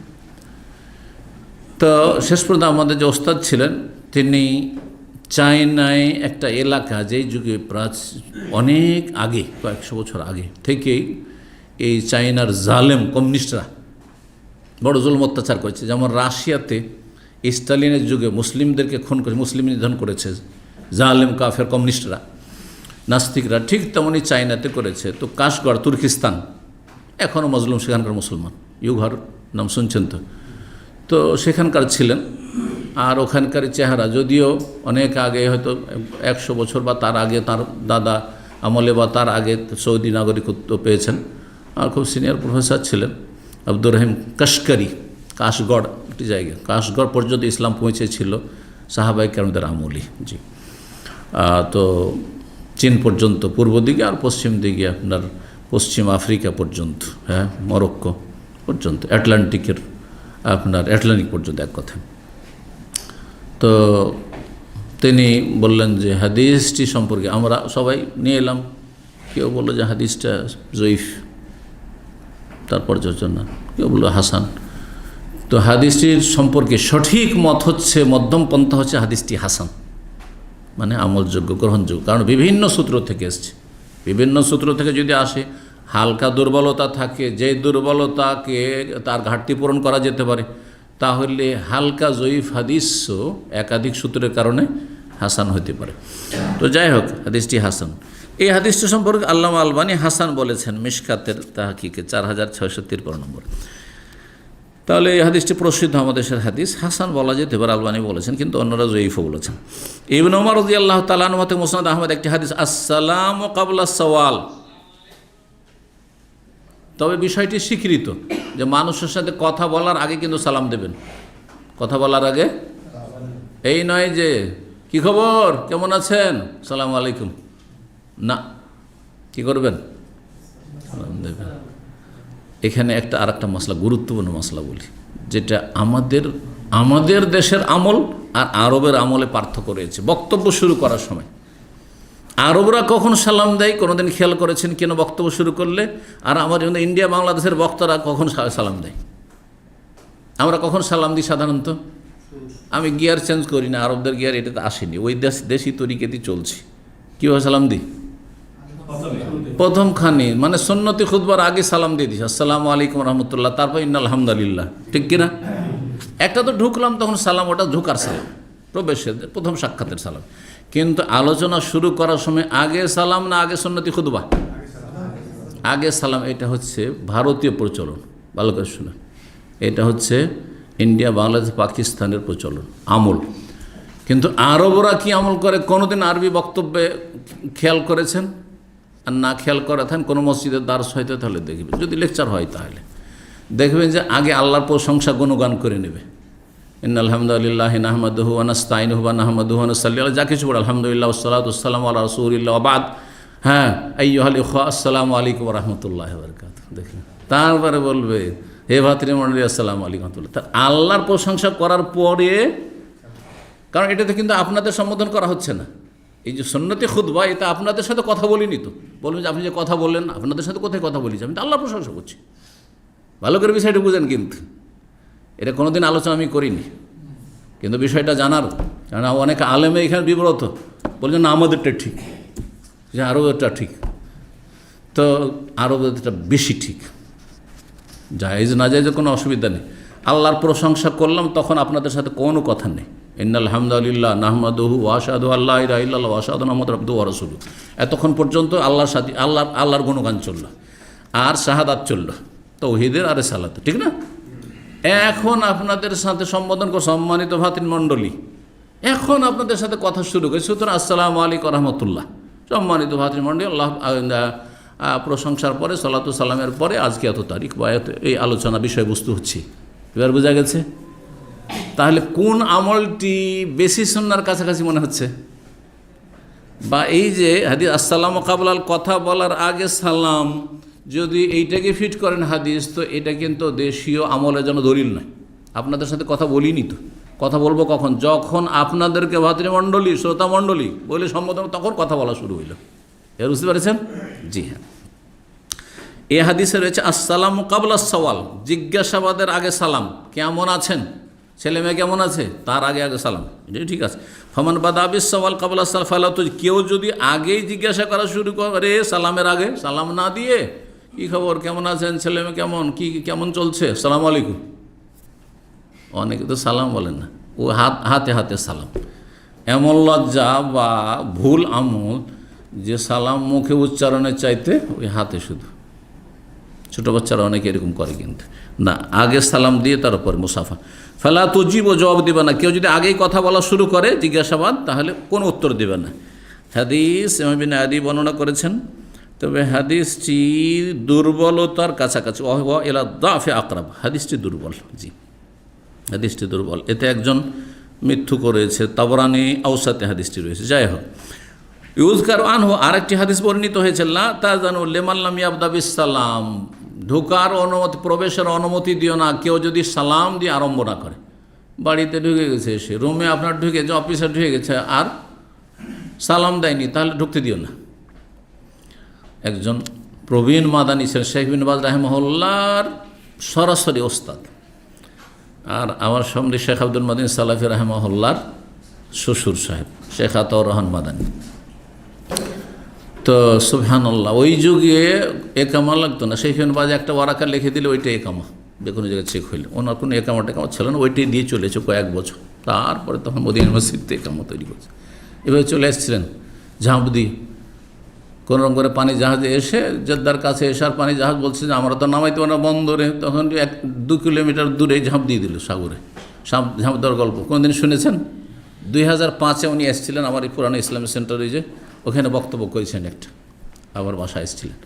তো শেষ পর্যন্ত আমাদের যে ওস্তাদ ছিলেন, তিনি চায়নায় একটা এলাকা, যেই যুগে অনেক আগে, কয়েকশো বছর আগে থেকেই এই চায়নার জালেম কমিউনিস্টরা বড় জুলুম অত্যাচার করেছে। যেমন রাশিয়াতে স্টালিনের যুগে মুসলিমদেরকে খুন করে, মুসলিম নিধন করেছে জালেম কাফের কমিউনিস্টরা, নাস্তিকরা, ঠিক তেমনই চায়নাতে করেছে। তো কাশগড়, তুর্কিস্তান, এখনও মজলুম সেখানকার মুসলমান, ইউঘর নাম শুনছেন তো? তো সেখানকার ছিলেন। আর ওখানকার চেহারা যদিও অনেক আগে, হয়তো 100 বছর বা তার আগে, তার দাদা আমলে বা তার আগে সৌদি নাগরিকত্ব পেয়েছেন, আর খুব সিনিয়র প্রফেসর ছিলেন আব্দুর রহিম কাশকারি। কাশগড় একটি জায়গা, কাশগড় পর্যন্ত ইসলাম পৌঁছেছিল সাহাবায়ে কেরামদের আমলি। জি, তো চীন পর্যন্ত পূর্ব দিকে, আর পশ্চিম দিকে আপনার পশ্চিম আফ্রিকা পর্যন্ত, হ্যাঁ, মরক্কো পর্যন্ত, আটলান্টিক পর্যন্ত, এক কথা। তো তিনি বললেন যে হাদিসটি সম্পর্কে আমরা সবাই নিয়ে এলাম, কেউ বললো যে হাদিসটা জয়ীফ, তার পর্যালোচনা, কেউ বললো হাসান। তো হাদিসটির সম্পর্কে সঠিক মত হচ্ছে, মধ্যম পন্থা হচ্ছে হাদিসটি হাসান, মানে আমলযোগ্য, গ্রহণযোগ্য। কারণ বিভিন্ন সূত্র থেকে এসছে, বিভিন্ন সূত্র থেকে যদি আসে, হালকা দুর্বলতা থাকে, যে দুর্বলতাকে তার ঘাটতি পূরণ করা যেতে পারে, তাহলে হালকা জয়ীফ হাদিসও একাধিক সূত্রের কারণে হাসান হতে পারে। তো যাই হোক, হাদিসটি হাসান। এই হাদিসটি সম্পর্কে আল্লামা আলবানী হাসান বলেছেন মিশকাতের তাহকিকে 4653 নম্বর। তাহলে এই হাদিসটি প্রসিদ্ধ আমাদের দেশের হাদিস, হাসান বলা যেতে পারে, আলবানী বলেছেন, কিন্তু অন্যরা জয়ীফও বলেছেন। ইবনে ওমর রাদিয়াল্লাহু তাআলা আনহু হতে মুসনাদ আহমদ একটি হাদিস, আসসালামু ক্বাবলা সওয়াল। তবে বিষয়টি স্বীকৃত যে মানুষের সাথে কথা বলার আগে কিন্তু সালাম দেবেন। কথা বলার আগে এই নয় যে কি খবর, কেমন আছেন, সালামু আলাইকুম, না, কি করবেন, সালাম দেবেন। এখানে আরেকটা মশলা, গুরুত্বপূর্ণ মশলা বলি, যেটা আমাদের দেশের আমল আর আরবের আমলে পার্থক্য রয়েছে। বক্তব্য শুরু করার সময় আরবরা কখন সালাম দেয়, কোনোদিন খেয়াল করেছেন কেন বক্তব্য শুরু করলে? আর আমাদের ইন্ডিয়া বাংলাদেশের বক্তারা কখন সালাম দেয়? আমরা কখন সালাম দিই সাধারণত? আমি গিয়ার চেঞ্জ করি না, আরবদের গিয়ার এটাতে আসেনি, ওই দেশি তরিকাতেই চলছি। কীভাবে সালাম দিই? প্রথমখানি, মানে সুন্নতি খুতবার আগে সালাম দিয়ে দিস, আসসালামু আলাইকুম রহমতুল্লাহ, তারপর ইন্নাল হামদুলিল্লাহ, ঠিক কিনা? একটা তো ঢুকলাম তখন সালাম, ওটা ঢুকার সালাম, প্রবেশের প্রথম সাক্ষাতের সালাম। কিন্তু আলোচনা শুরু করার সময় আগে সালাম না আগে সুন্নতি খুতবা? আগে সালাম। এটা হচ্ছে ভারতীয় প্রচলন, ভালো করে শুনে, এটা হচ্ছে ইন্ডিয়া, বাংলাদেশ, পাকিস্তানের প্রচলন, আমল। কিন্তু আরবরা কি আমল করে কোনোদিন আরবি বক্তব্যে খেয়াল করেছেন? আর না খেয়াল করে থাকেন, কোনো মসজিদের দার্স হয়তো, তাহলে দেখবেন, যদি লেকচার হয় তাহলে দেখবেন যে আগে আল্লাহর প্রশংসা গুণগান করে নেবে, ইন্নাল হামদুলিল্লাহি নাহমাদুহু ওয়া নাস্তাইনুহু ওয়া নাহমাদুহু ওয়া নসাল্লি আলা, যা কিছু পড়ে, আলহামদুলিল্লাহ ওয়াসসালাতু ওয়াসসালামু আলা রাসূলিল্লাহ ওয়া বাদ, হ্যাঁ, আইয়ুহাল ইখওয়া আসসালামু আলাইকুম ওয়া রাহমাতুল্লাহি ওয়া বারাকাতুহু। দেখুন, তারপরে বলবে হে ভাতৃমণ্ডলী আসসালামু আলাইকুম ওয়া রাহমাতুল্লাহ। তার আল্লাহর প্রশংসা করার পরে, কারণ এটাতে কিন্তু আপনাদের সম্বোধন করা হচ্ছে না, এই যে সুন্নতি খুতবা, এটা আপনাদের সাথে কথা বলিনি। তো বলবেন যে আপনি যে কথা বললেন, আপনাদের সাথে কোথায় কথা বলেছি, আমি তো আল্লাহর প্রশংসা করছি। ভালো করে বিষয়টা বুঝেন, কিন্তু এটা কোনোদিন আলোচনা আমি করিনি, কিন্তু বিষয়টা জানার, কারণ অনেক আলেমে এখানে বিব্রত, বলছেন না আমাদেরটা ঠিক, যে আরবেরটা ঠিক। তো আরবেরটা বেশি ঠিক, জায়েজ না জায়েজে কোনো অসুবিধা নেই। আল্লাহর প্রশংসা করলাম, তখন আপনাদের সাথে কোনো কথা নেই, ইন্নাল হামদুলিল্লাহ নাহমাদুহু ওয়া আশহাদু আল্লা ইলাহা ইল্লাল্লাহ ওয়া আশহাদু আন্না মুহাম্মাদান আবদুহু ওয়া রাসূলুহু, এতক্ষণ পর্যন্ত আল্লাহর সাথে আল্লাহর গুণগান চলল আর শাহাদাত চলল, তাওহীদের আর সালাত, ঠিক না? এখন আপনাদের সাথে সম্বোধন করে সম্মানিত ভাতৃমণ্ডলী, এখন আপনাদের সাথে কথা শুরু করে, সুতরাং আসসালামু আলাইকুম ওয়া রাহমাতুল্লাহ। সম্মানিত ভাতৃমণ্ডলী, আল্লাহ প্রশংসার পরে সালাতু সালামের পরে আজকে এত তারিখ বা এই আলোচনা বিষয়বস্তু হচ্ছে, এবার বোঝা গেছে? তাহলে কোন আমলটি বেশি সুন্নাহর কাছাকাছি মনে হচ্ছে? বা এই যে হাদিস আসসালামু কাবলাল, কথা বলার আগে সালাম, যদি এইটাকে ফিট করেন হাদিস, তো এটা কিন্তু দেশীয় আমলের জন্য দলিল নয়। আপনাদের সাথে কথা বলিনি তো, কথা বলবো কখন? যখন আপনাদেরকে ভাতৃমণ্ডলী শ্রোতামণ্ডলী বলে সম্বোধন, তখন কথা বলা শুরু হইল। এর বুঝতে পেরেছেন? জি হ্যাঁ, এ হাদিসে রয়েছে আসসালামু কাবলা সওয়াল, জিজ্ঞাসাবাদের আগে সালাম। কেমন আছেন, ছেলে মেয়ে কেমন আছে, তার আগে আগে সালাম, এটা ঠিক আছে। ফমান বাদা বিস সওয়াল কাবলা সাল ফালাতু, কেউ যদি আগেই জিজ্ঞাসা করা শুরু করে সালামের আগে, সালাম না দিয়ে কী খবর, কেমন আছেন, ছেলে মেয়ে কেমন, কি কেমন চলছে, সালাম আলাইকুম, অনেকে তো সালাম বলেন না, ও হাতে হাতে সালাম। এমন লজ্জা বা ভুল আমল যে সালাম মুখে উচ্চারণের চাইতে ওই হাতে শুধু। ছোটো বাচ্চারা অনেকে এরকম করে, কিন্তু না, আগে সালাম দিয়ে তারপর মুসাফা। ফালা তুজিব, জবাব দেবে না। কেউ যদি আগেই কথা বলা শুরু করে জিজ্ঞাসাবাদ, তাহলে কোনো উত্তর দেবে না। হাদিস ইমাম ইবনে আদি বর্ণনা করেছেন, তবে হাদিসটি দুর্বলতার কাছাকাছি, এলা দাফে আকরাব, হাদিসটি দুর্বল। জি, হাদিসটি দুর্বল, এতে একজন মৃত্যু করেছে, তাবরানি আওসাতে হাদিসটি রয়েছে। যাই হোক, ইউজকার আনহু, আরেকটি হাদিস বর্ণিত হয়েছে, লা তাজানু লিমান লাম ইয়াবদা বিস সালাম, ঢোকার অনুমতি, প্রবেশের অনুমতি দিও না কেউ যদি সালাম দিয়ে আরম্ভ না করে। বাড়িতে ঢুকে গেছে, সে রুমে আপনার ঢুকে গেছে, অফিসে ঢুকে গেছে আর সালাম দেয়নি, তাহলে ঢুকতে দিও না। একজন প্রবীণ মাদানী ছিলেন, শেখ বিন বাজ রাহিমাহুল্লাহর সরাসরি ওস্তাদ, আর আমার সামনে শেখ আব্দুল মাদিন সালাফি রাহিমাহুল্লাহর শ্বশুর সাহেব শেখ আতাউর রহমান মাদানী। তো সুবহানাল্লাহ, ওই যুগে একামা লাগতো না, শেখ বিন বাজ একটা ওয়ারাকা লিখে দিলে ওইটাই একামা, যে কোনো জায়গায় চেক হইলে, ওনার কোনো একামা টেকামা ছিল না, ওইটাই দিয়ে চলেছে কয়েক বছর। তারপরে তখন মদিনা মসজিদে একামা তৈরি করছে। এভাবে চলে এসেছিলেন ঝাঁপ দিয়ে, কোনো রকম করে পানি জাহাজে এসে জেদ্দার কাছে এসে, আর পানি জাহাজ বলছে যে আমরা তো নামাইতে পারি না বন্দরে, তখন 1-2 কিলোমিটার দূরে ঝাঁপ দিয়ে দিল সাগরে। ঝাঁপ দেওয়ার গল্প কোনোদিন শুনেছেন? 2005-এ উনি এসেছিলেন আমার এই পুরানো ইসলামিক সেন্টারে, যে ওখানে বক্তব্য করেছেন একটা, আবার বাসায় এসেছিলেন।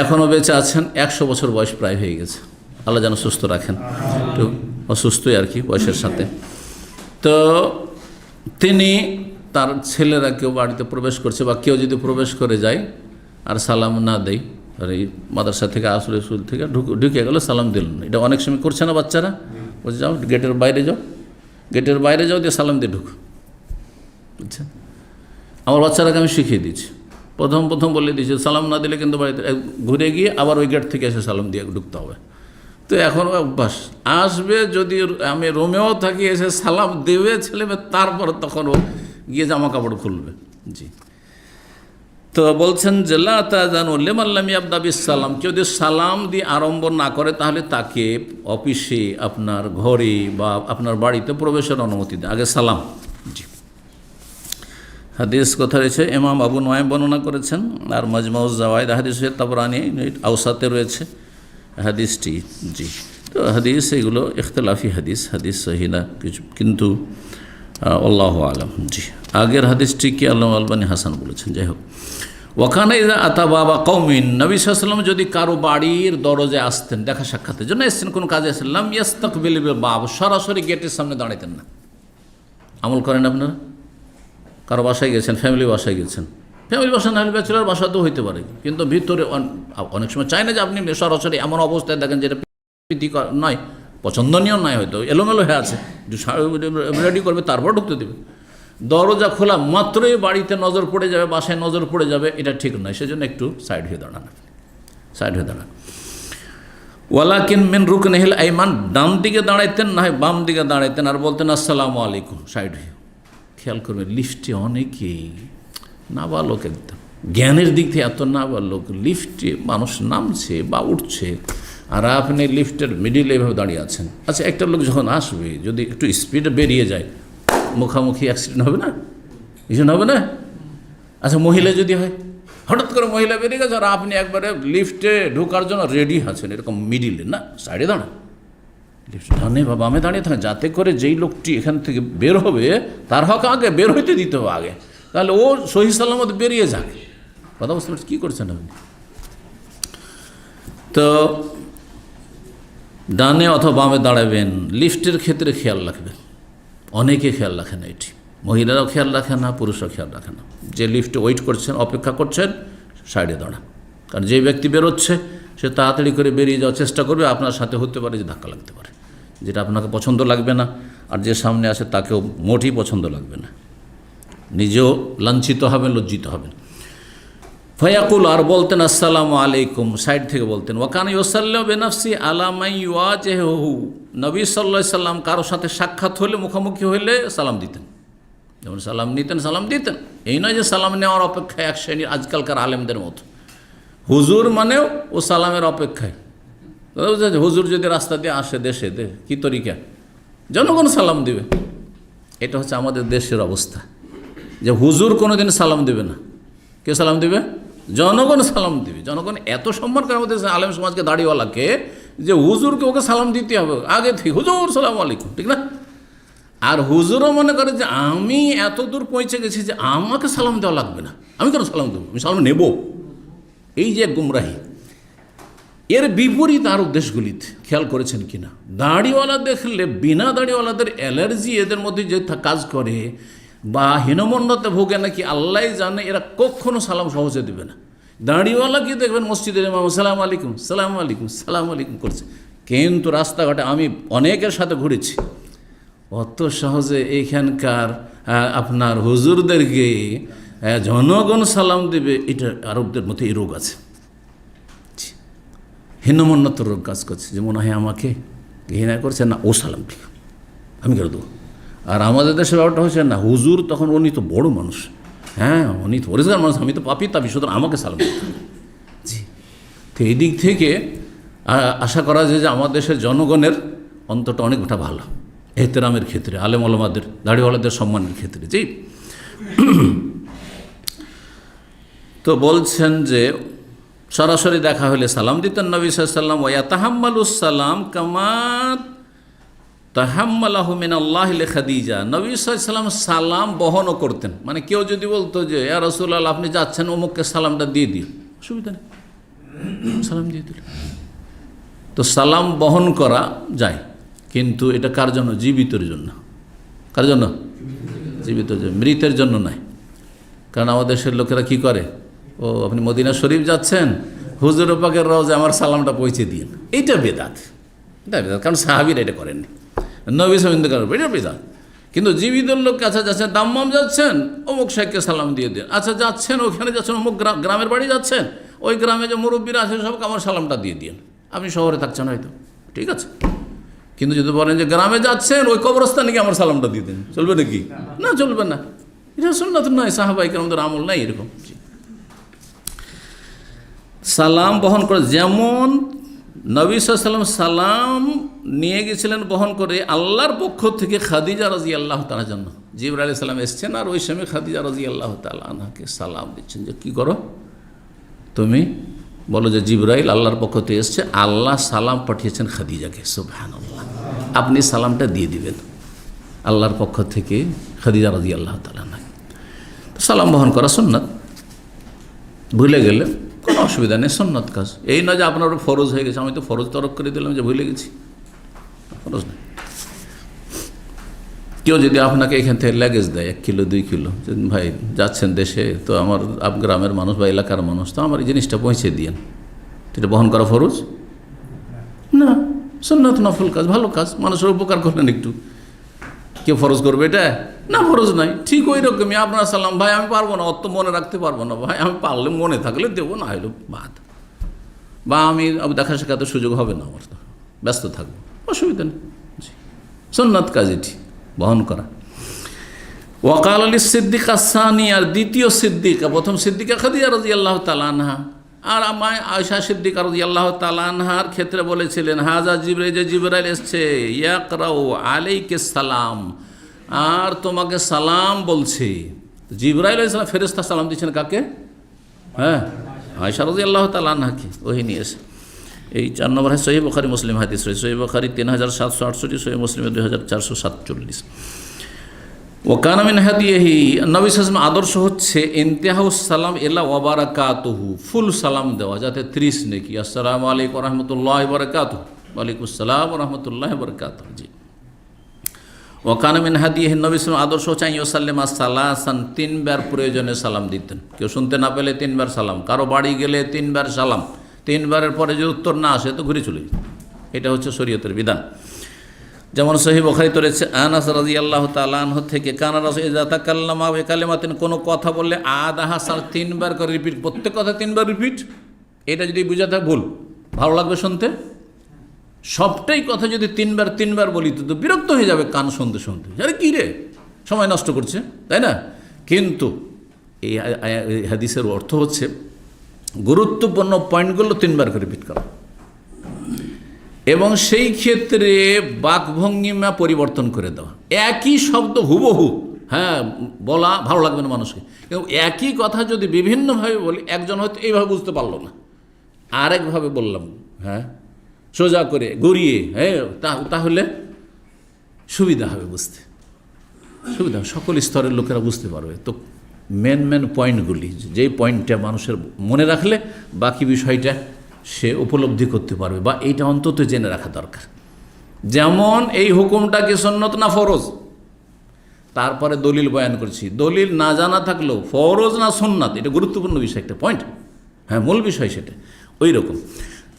এখনও বেঁচে আছেন, 100 বছর বয়স প্রায় হয়ে গেছে, আল্লাহ যেন সুস্থ রাখেন, একটু অসুস্থই আর কি বয়সের সাথে। তো তিনি, তার ছেলেরা কেউ বাড়িতে প্রবেশ করছে বা কেউ যদি প্রবেশ করে যায় আর সালাম না দেয়, আর এই মাদ্রাসা থেকে আসলে স্কুল থেকে ঢুকে গেল, সালাম দিল না, এটা অনেক সময় করছে না বাচ্চারা, বলছে যাও গেটের বাইরে যাও, গেটের বাইরে যাও দিয়ে সালাম দিয়ে ঢুকো। বুঝছেন? আমার বাচ্চারাকে আমি শিখিয়ে দিচ্ছি, প্রথম বলে দিয়েছি সালাম না দিলে কিন্তু বাড়িতে ঘুরে গিয়ে আবার ওই গেট থেকে এসে সালাম দিয়ে ঢুকতে হবে। তো এখন অভ্যাস, আসবে যদি আমি রুমেও থাকি, এসে সালাম দেবে ছেলে মেয়ে, তারপর তখন ও গিয়ে জামা কাপড় খুলবে। জি, তো বলছেন যে লা তাজানু লিমান লাম ইয়াবদা বিস সালাম, কেউ যদি সালাম দিয়ে আরম্ভ না করে, তাহলে তাকে অফিসে, আপনার ঘরে বা আপনার বাড়িতে প্রবেশের অনুমতি দেয়, আগে সালাম। জি, হাদিস কথা রয়েছে, ইমাম আবু নুআইম বর্ণনা করেছেন, আর মাজমাউজ জাওয়ায়েদ হাদিসের তাবরানি আওসাতে রয়েছে হাদিসটি। জি, তো হাদিস এগুলো ইখতিলাফি হাদিস, হাদিস সহিহ না কিছু, কিন্তু আল্লাহু আলাম। জি, আগের হাদিসটি কি আল্লামা আলবানী হাসান বলেছেন। যাই হোক, ওয়াকানা ইযা আতা বাবা কওমিন, নবী সাল্লাল্লাহু আলাইহি ওয়াসাল্লাম যদি কারো বাড়ির দরজায় আসতেন, দেখা সাক্ষাতের জন্য এসেছেন, কোনো কাজে আসেন, লাম ইয়াস্তাকবিল বাব, সরাসরি গেটের সামনে দাঁড়াতেন না। আমল করেন আপনারা? কারো বাসায় গেছেন, ফ্যামিলি বাসায় গেছেন, ফ্যামিলি বাসা না হলে ব্যাচেলার বাসা তো হইতে পারে, কিন্তু ভিতরে অনেক সময় চাই না যে আপনি সরাসরি এমন অবস্থায় দেখেন যেটা প্রীতিকর নয়, পছন্দনীয় নয়, হয়তো এলোমেলো হয়ে আছে, রেডি করবে তারপর ঢুকতে দেবে। দরজা খোলা মাত্রই বাড়িতে নজর পড়ে যাবে, বাসায় নজর পড়ে যাবে, এটা ঠিক নয়, সেজন্য একটু সাইড হয়ে দাঁড়ান, সাইড হয়ে দাঁড়ান। ওয়ালাকিন মিন রুকনিহিল আইমান, ডান দিকে দাঁড়াইতেন, না হয় বাম দিকে দাঁড়াইতেন, আর বলতেন আসসালামু আলাইকুম, সাইড হয়ে। খেয়াল করবেন, লিফটে অনেকেই নাবালক, একদম জ্ঞানের দিক থেকে এত নাবালক, লিফটে মানুষ নামছে বা উঠছে, আর আপনি লিফটের মিডিলে এভাবে দাঁড়িয়ে আছেন। আচ্ছা, একটা লোক যখন আসবে, যদি একটু স্পিডে বেরিয়ে যায়, মুখামুখি অ্যাক্সিডেন্ট হবে না? কিছু হবে না? আচ্ছা, মহিলা যদি হয়, হঠাৎ করে মহিলা বেরিয়ে গেছে আর আপনি একবারে লিফটে ঢোকার জন্য রেডি আছেন, এরকম মিডিলে না, সাইডে দাঁড়ান, লিফট ডানে বা বামে দাঁড়িয়ে থাকেন, যাতে করে যেই লোকটি এখান থেকে বের হবে তার হক আগে বের হইতে দিতে হবে আগে, তাহলে ও সহি সালামত বেরিয়ে যাক। কথা বুঝতে পারছি? কী করছেন আপনি? তো ডানে অথবা বামে দাঁড়াবেন। লিফটের ক্ষেত্রে খেয়াল রাখবেন, অনেকে খেয়াল রাখে না, এটি মহিলারাও খেয়াল রাখে না, পুরুষরাও খেয়াল রাখে না। যে লিফটে ওয়েট করছেন, অপেক্ষা করছেন, সাইডে দাঁড়ান। কারণ যে ব্যক্তি বেরোচ্ছে সে তাড়াতাড়ি করে বেরিয়ে যাওয়ার চেষ্টা করবে, আপনার সাথে হতে পারে যে ধাক্কা লাগতে পারে, যেটা আপনাকে পছন্দ লাগবে না, আর যে সামনে আসে তাকেও মোটেই পছন্দ লাগবে না, নিজেও লাঞ্ছিত হবেন, লজ্জিত হবেন। ফায়াকুল, আর বলতেন আসসালামু আলাইকুম, সাইড থেকে বলতেন। ওয়াকান ইউসাল্লাম বেনাফসি আলামাই ওয়াজহু, নবী সাল্লাল্লাহু আলাইহি সাল্লাম কারোর সাথে সাক্ষাৎ হলে, মুখোমুখি হলে সালাম দিতেন। যেমন সালাম নিতেন, সালাম দিতেন। এই নয় যে সালাম নেওয়ার অপেক্ষায় এক শ্রেণীর আজকালকার আলেমদের মতো, হুজুর মানেও ও সালামের অপেক্ষায়। হুজুর যদি রাস্তা দিয়ে আসে দেশে, কি তরিকা, জনগণ সালাম দিবে। এটা হচ্ছে আমাদের দেশের অবস্থা, যে হুজুর কোনোদিন সালাম দেবে না। কে সালাম দেবে? জনগণ সালাম দিবে। জনগণ এত সম্মান করে আমাদের আলেম সমাজকে, দাড়িওয়ালাকে, যে হুজুরকে ওকে সালাম দিতে হবে আগে থেকে, হুজুর সালাম আলাইকুম, ঠিক না? আর হুজুরও মনে করে যে আমি এত দূর পৌঁছে গেছি যে আমাকে সালাম দেওয়া লাগবে না, আমি কেন সালাম দেবো, আমি সালাম নেব। এই যে গুমরাহি, এর বিপরীত আরব দেশগুলিতে খেয়াল করেছেন কিনা, দাড়িওয়ালা দেখলে বিনা দাড়িওয়ালাদের অ্যালার্জি এদের মধ্যে যে কাজ করে, বা হীনমন্যতে ভোগে নাকি আল্লাহ জানে, এরা কখনো সালাম সহজে দেবে না। দাড়িওয়ালাকে দেখবেন মসজিদের ইমাম সালাম আলাইকুম, সালাম আলাইকুম, সালাম আলাইকুম করছে, কিন্তু রাস্তাঘাটে আমি অনেকের সাথে ঘুরেছি, অত সহজে এইখানকার আপনার হুজুরদেরকে জনগণ সালাম দেবে, এটা আরবদের মধ্যে এই রোগ আছে, হীনমন্যতার রোগ কাজ করছে, যে মনে হয় আমাকে ঘৃণা করছে, না ও সালাম দিল, আমি কেন দেবো। আর আমাদের দেশের ব্যাপারটা হচ্ছে না, হুজুর তখন উনি তো বড় মানুষ, হ্যাঁ উনি তো পরিষ্কার মানুষ, আমি তো পাপি তাপি, সুতরাং আমাকে সালাম দিতে হবে। জি, তো এই দিক থেকে আশা করা যায় যে আমাদের দেশের জনগণের অন্তরটা অনেকটা ভালো, এহতেরামের ক্ষেত্রে, আলেম ওলামাদের, দাড়িওয়ালাদের সম্মানের ক্ষেত্রে। জি, তো বলছেন যে সরাসরি দেখা হলে সালাম দিতেন নবী সাল্লাল্লাহু আলাইহি ওয়াসাল্লাম। ওয়া ইয়াতাহাম্মালুস সালাম কামা তাহাম্মালাহু মিনাল্লাহি লিখাদিজা, নবী সাল্লাল্লাহু আলাইহি ওয়াসাল্লাম সালাম বহনও করতেন। মানে কেউ যদি বলতো যে ইয়া রাসূলুল্লাহ আপনি যাচ্ছেন, অমুককে সালামটা দিয়ে দিন, অসুবিধা নেই, সালাম দিয়ে দিল। তো সালাম বহন করা যায়, কিন্তু এটা কার জন্য? জীবিতের জন্য। কার জন্য? জীবিতের জন্য, মৃতের জন্য নয়। কারণ আমাদের দেশের লোকেরা কি করে, ও আপনি মদিনা শরীফ যাচ্ছেন, হুজুর পাকের রওজায় আমার সালামটা পৌঁছে দিন, এইটা বেদাত। এটা বেদাত, কারণ সাহাবীরা এটা করেননি, নবী সাল্লাল্লাহু আলাইহি ওয়াসাল্লাম, এটা বেদাত। কিন্তু জীবিত লোক, আচ্ছা যাচ্ছেন দাম্মাম যাচ্ছেন, অমুক শেখকে সালাম দিয়ে দিন। আচ্ছা যাচ্ছেন ওখানে যাচ্ছেন, অমুক গ্রামের বাড়ি যাচ্ছেন, ওই গ্রামে যে মুরব্বীরা আছে সবকে আমার সালামটা দিয়ে দিন। আপনি শহরে থাকছেন হয়তো, ঠিক আছে, কিন্তু যদি বলেন যে গ্রামে যাচ্ছেন, ওই কবরস্থানে গিয়ে আমার সালামটা দিয়ে দিন, চলবে নাকি? না, চলবে না, এটা সুন্নাত নয়, সাহাবায়ে কেরামদের আমল নাই এরকম। সালাম বহন করে, যেমন নবী সাল্লাল্লাহু আলাইহি ওয়াসাল্লাম সালাম নিয়ে গেছিলেন বহন করে আল্লাহর পক্ষ থেকে খাদিজা রাদিয়াল্লাহু তাআলার জন্য। জিবরাইল আলাইহিস সালাম এসছেন, আর ওই সময় খাদিজা রাদিয়াল্লাহু তাআলা আনহাকে সালাম দিচ্ছেন যে কী করো তুমি, বলো যে জিবরাইল আল্লাহর পক্ষ থেকে এসছে, আল্লাহ সালাম পাঠিয়েছেন খাদিজাকে। সুবহানাল্লাহ, আপনি সালামটা দিয়ে দিবেন আল্লাহর পক্ষ থেকে খাদিজা রাদিয়াল্লাহু তাআলা আনহাকে। সালাম বহন করা সুন্নাত, ভুলে গেলে কোনো অসুবিধা নেই, সুন্নাত কাজ। এই নয় যে আপনার ফরজ হয়ে গেছে, আমি তো ফরজ তরক করে দিলাম যে ভুলে গেছি, ফরজ নেই। কেউ যদি আপনাকে এখান থেকে ল্যাগেজ দেয় 1 কিলো 2 কিলো, ভাই যাচ্ছেন দেশে, তো আমার গ্রামের মানুষ বা এলাকার মানুষ, তো আমার এই জিনিসটা পৌঁছে দিন, এটা বহন করা ফরজ না, সুন্নাত, নফল কাজ, ভালো কাজ, মানুষের উপকার করলেন একটু। কেউ ফরজ করবে এটা? না, ফরজ নাই। ঠিক ওই রকমই আপনার সালাম, ভাই আমি পারবো না, অত মনে রাখতে পারবো না, ভাই আমি পারলে মনে থাকলে দেবো, না হইলো বাদ, বা আমি দেখা শেখাতে সুযোগ হবে না, আমার ব্যস্ত থাকবো, অসুবিধা নেই। সুন্নাত কাজ এটি বহন করা। ওয়াকাল আলী সিদ্দিকা সানি, আর দ্বিতীয় সিদ্দিকা, প্রথম সিদ্দিকা খাদিজা রাদিয়াল্লাহু তাআলা আনহা, আর আমায় আয়েশা সিদ্দিকা রাদিয়াল্লাহু তাআলা আনহার ক্ষেত্রে বলেছিলেন, হাজা জিবরাইল, যে জিবরাইল এসছে, ইয়াকরাউ আলাইকিস সালাম, আর তোমাকে সালাম বলছে। জিবরাইল আলাইহিস সালাম ফেরেশতা সালাম দিচ্ছেন কাকে? হ্যাঁ, আয়েশা রাদিয়াল্লাহু তাআলা আনহাকে। ওহি নিয়ে এসে এই 4 নম্বর হাদিস সহিহ বুখারী মুসলিম হাদিস রয়েছে। সহিহ বুখারী 3768, সহিহ মুসলিমে 2447। ওয়াকানা মিন হাদিহি, নবী সাল্লাল্লাহু আলাইহি ওয়াসাল্লাম আদর্শ হচ্ছে ইনতিহাউস সালাম ইলা ওয়া বারাকাতুহু, ফুল সালাম দেওয়া, যাতে 30 নেকি। আসসালামু আলাইকুম ওয়া রাহমাতুল্লাহি ওয়া বারাকাতুহু, ওয়া আলাইকুস সালাম ওয়া রাহমাতুল্লাহি ওয়া বারাকাতুহু। জি। ওয়াকানা মিন হাদিহি, নবী সাল্লাল্লাহু আলাইহি ওয়াসাল্লাম আদর্শ হচ্ছে ইউসাল্লিমা সালাসান, 3 বার প্রয়োজনে সালাম দিতেন। কেউ শুনতে না পেলে 3 বার সালাম, কারো বাড়ি গেলে 3 বার সালাম, 3 বারের পরে যদি উত্তর না আসে তো ঘুরে চলে। এটা হচ্ছে শরীয়তের বিধান। যেমন সহিহ বুখারীতে রয়েছে আনাস রাদিয়াল্লাহু তাআলা আনহু থেকে, কানা রাসূল ইযা তাকাল্লামা বিকালিমাতিন, কোনো কথা বললে আদাহা সাল, 3 বার করে রিপিট, প্রত্যেক কথা 3 বার রিপিট। এটা যদি বুঝাতে ভুল, ভালো লাগবে শুনতে? সবটাই কথা যদি 3 বার বলি তো বিরক্ত হয়ে যাবে কান শুনতে শুনতে, আরে কী রে, সময় নষ্ট করছে, তাই না? কিন্তু এই হাদিসের অর্থ হচ্ছে গুরুত্বপূর্ণ পয়েন্টগুলো 3 বার করে রিপিট করা, এবং সেই ক্ষেত্রে বাকভঙ্গিমা পরিবর্তন করে দেওয়া। একই শব্দ হুবহু বলা ভালো লাগবে না মানুষকে, কিন্তু একই কথা যদি বিভিন্নভাবে বলি, একজন হয়তো এইভাবে বুঝতে পারলো না, আরেকভাবে বললাম, সোজা করে গড়িয়ে, তাহলে সুবিধা হবে, বুঝতে সুবিধা হবে, সকল স্তরের লোকেরা বুঝতে পারবে। তো মেন পয়েন্টগুলি, যেই পয়েন্টটা মানুষের মনে রাখলে বাকি বিষয়টা সে উপলব্ধি করতে পারবে, বা এইটা অন্তত জেনে রাখা দরকার। যেমন এই হুকুমটা কি সুন্নত না ফরজ, তারপরে দলিল বয়ান করছি, দলিল না জানা থাকলেও ফরজ না সুন্নাত, এটা গুরুত্বপূর্ণ বিষয়, একটা পয়েন্ট, মূল বিষয় সেটা। ওই রকম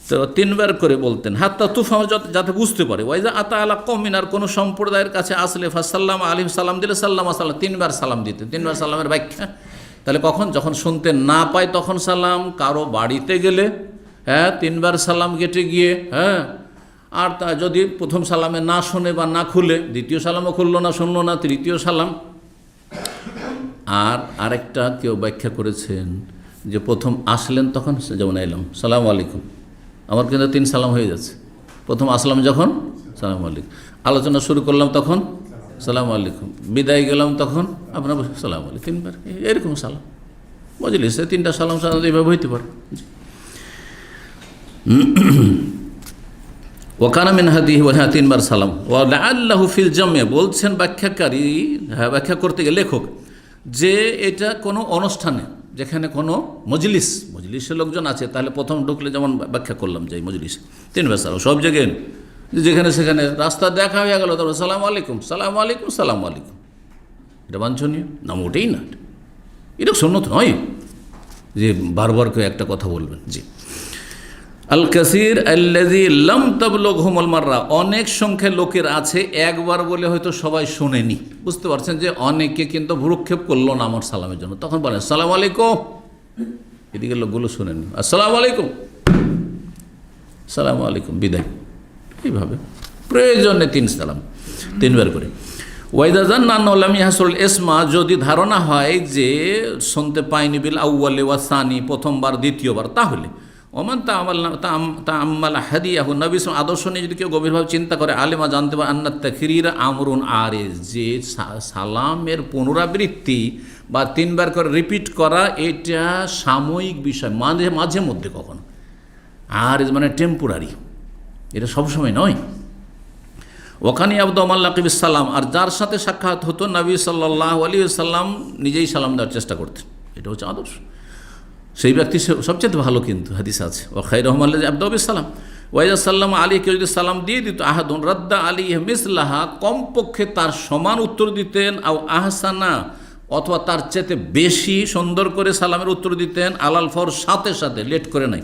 তো 3 বার করে বলতেন, হাত্তা তুফাম, যাতে বুঝতে পারে। ওয়াইজা আতা আলা কওমিন, আর কোনো সম্প্রদায়ের কাছে আসলে ফাসাল্লাম আলাইহি সালাম দিলে সাল্লাম সাল্লাম, 3 বার সালাম দিতেন। 3 বার সালামের ব্যাখ্যা, তাহলে কখন? যখন শুনতে না পায় তখন সালাম, কারো বাড়িতে গেলে 3 বার সালাম গেটে গিয়ে, আর তা যদি প্রথম সালামে না শোনে বা না খুলে, দ্বিতীয় সালামও খুললো না, শুনলো না, তৃতীয় সালাম। আর আরেকটা কেউ ব্যাখ্যা করেছেন যে প্রথম আসলেন তখন, যেমন এলাম সালাম আলাইকুম, আমার কিন্তু 3 সালাম হয়ে যাচ্ছে। প্রথম আসলাম যখন সালাম আলাইকুম, আলোচনা শুরু করলাম তখন সালাম আলাইকুম, বিদায় গেলাম তখন আপনার সালাম আলাইকুম, 3 বার এরকম সালাম। বুঝলি, সে 3টা সালাম এইভাবে হইতে পারে। ওয়াকানা মিন হাদিহি, 3 বার সালাম। ওয়া লাআল্লাহু ফিল জামে, বলছেন ব্যাখ্যাকারী, ব্যাখ্যা করতে গিয়ে লেখক, যে এটা কোনো অনুষ্ঠানে, যেখানে কোনো মজলিসের লোকজন আছে, তাহলে প্রথম ঢুকলে যেমন ব্যাখ্যা করলাম যে মজলিসে 3 বার সালাম, সব জায়গায় যেখানে সেখানে রাস্তা দেখা হয়ে গেল তারপর সালাম আলাইকুম, সালাম আলাইকুম, সালাম আলাইকুম, এটা বাঞ্ছনীয় না? মোটেই না, এটা সুন্নত নয় যে বারবার করে একটা কথা বলবেন। জি। আল কাসির আল্লাযী লাম তাবলুগহুমুল মাররা, অনেক সংখ্যা লোকের আছে একবার বলে হয়তো সবাই শোনেনি। বুঝতে পারছেন যে অনেকে কিন্তু ভ্রুক্ষেপ করলো না আমার সালামের জন্য, তখন বলেন সালাম আলাইকুম, এদিকে লোকগুলো শোনেনি, আসসালামু আলাইকুম, সালাম আলাইকুম, বিদায়। এইভাবে প্রয়োজনে 3 সালাম, 3 বার করে। ওয়াইদা জান্না আন্নাহু লাম ইয়াহসুল ইসমা, যদি ধারণা হয় যে শুনতে পায়নি বিল আউয়ালি ওয়া সানি, প্রথমবার দ্বিতীয়বার, তাহলে ওমান তাআম্মাল হাদিয়াহু, নবী সাল্লাল্লাহু আদর্শ নিয়ে যদি কেউ গভীরভাবে চিন্তা করে, আলেমা জানতে পারে আন্নাত তাকরীরা আমরুন আরিজ, যে সালামের পুনরাবৃত্তি বা 3 বার করে রিপিট করা এটা সাময়িক বিষয়, মাঝে মধ্যে কখনো, আর মানে টেম্পোরারি, এটা সবসময় নয়। ওখানে আবদু মাল্লাকিবিস সালাম, আর যার সাথে সাক্ষাৎ হতো নবী সাল্লাল্লাহু আলাইহি ওয়াসাল্লাম নিজেই সালাম দেওয়ার চেষ্টা করতেন, এটা হচ্ছে আদর্শ। সেই ব্যক্তি সবচেয়ে ভালো, কিন্তু হাদিস আছে ও খায়রুহুম আল্লাযী আবদা বিস সালাম ওয়াইজা সাল্লাম আলাইহি, যদি সালাম দিয়ে দিত আহাদুন রাদ্দা আলাইহি মিসলাহা, কমপক্ষে তার সমান উত্তর দিতেন, আও আহসানা, অথবা তার চেয়ে বেশি সুন্দর করে সালামের উত্তর দিতেন, আলাল ফর, সাথে সাথে, লেট করে নাই,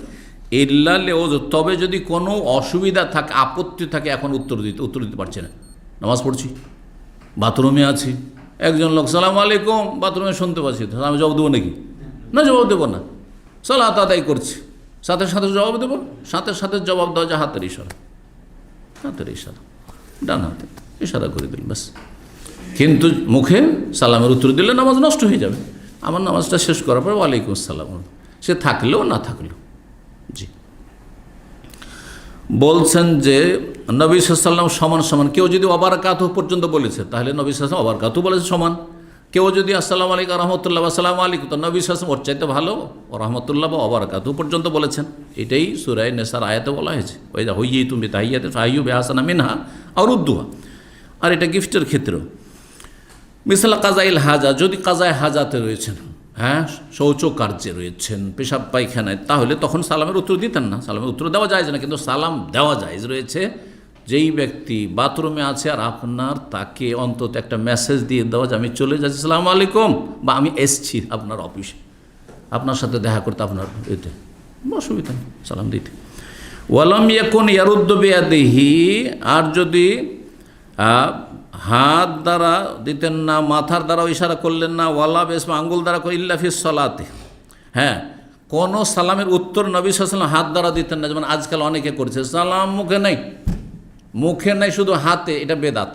ইল্লা লিউজ, তবে যদি কোনো অসুবিধা থাকে, আপত্তি থাকে, এখন উত্তর দিতে পারছে না, নামাজ পড়ছি, বাথরুমে আছি, একজন লোক সালাম আলাইকুম, বাথরুমে শুনতে পাচ্ছি, আমি জবাব দেবো নাকি? না, জবাব দেবো না, সালাত আদায় করছি, সাথে সাথে জবাব দেবো, সাথে সাথে জবাব দেওয়া যায় হাতের ইশারা, ডান হাতে ইশারা করে দিল, ব্যাস। কিন্তু মুখে সালামের উত্তর দিলে নামাজ নষ্ট হয়ে যাবে। আমার নামাজটা শেষ করার পর ওয়ালাইকুম আসসালাম, সে থাকলেও না থাকলেও। জি। বলছেন যে নবী সাল্লাল্লাহু সমান সমান। কেউ যদি ওয়াবারাকাতুহু পর্যন্ত বলেছে তাহলে নবী সাল্লাল্লাহু ওয়াবারাকাতুহু বলেছে সমান। কেউ যদি আসসালামু আলাইকুম রহমতুল্লাহ আসসালামু আলাইকুম, তো নবী সাল্লাল্লাহু ওর চাইতে ভালো রহমতুল্লাহ বা ওয়াবারাকাতুহু পর্যন্ত বলেছেন। এটাই সূরা নিসার আয়াতে বলা হয়েছে, ওই যা হুইয়িতুম বিতাহিয়াতিন ফাহাইয়্যু বিআহসানা মিনহা আও রুদ্দুহা। আর এটা গিফটের ক্ষেত্রেও মিসালা কাজাইল হাজা, যদি কাজায় হাজাতে রয়েছেন, হ্যাঁ শৌচ কার্যে রয়েছেন, পেশাব পায়খানায়, তাহলে তখন সালামের উত্তর দিতেন না। সালামের উত্তর দেওয়া যায় না, কিন্তু সালাম দেওয়া যায় রয়েছে। যেই ব্যক্তি বাথরুমে আছে আর আপনার তাকে অন্তত একটা মেসেজ দিয়ে দেওয়া যে আমি চলে যাচ্ছি আসসালামু আলাইকুম, বা আমি এসছি আপনার অফিসে আপনার সাথে দেখা করতে, আপনার এতে অসুবিধা নেই সালাম দিতে। ওয়ালাম ইয়াকুন ইয়ারুদ্দু বিয়াদিহি, আর যদি হাত দ্বারা দিতেন না, মাথার দ্বারাও ইশারা করলেন না, ওয়ালা বেশ আঙ্গুল দ্বারা ইল্লা ফিস সালাতে, হ্যাঁ কোনো সালামের উত্তর নবী সাল্লাল্লাহু আলাইহি ওয়াসাল্লাম হাত দ্বারা দিতেন না। যেমন আজকাল অনেকে করছে সালাম মুখে নেই, মুখে নেই শুধু হাতে, এটা বেদাত,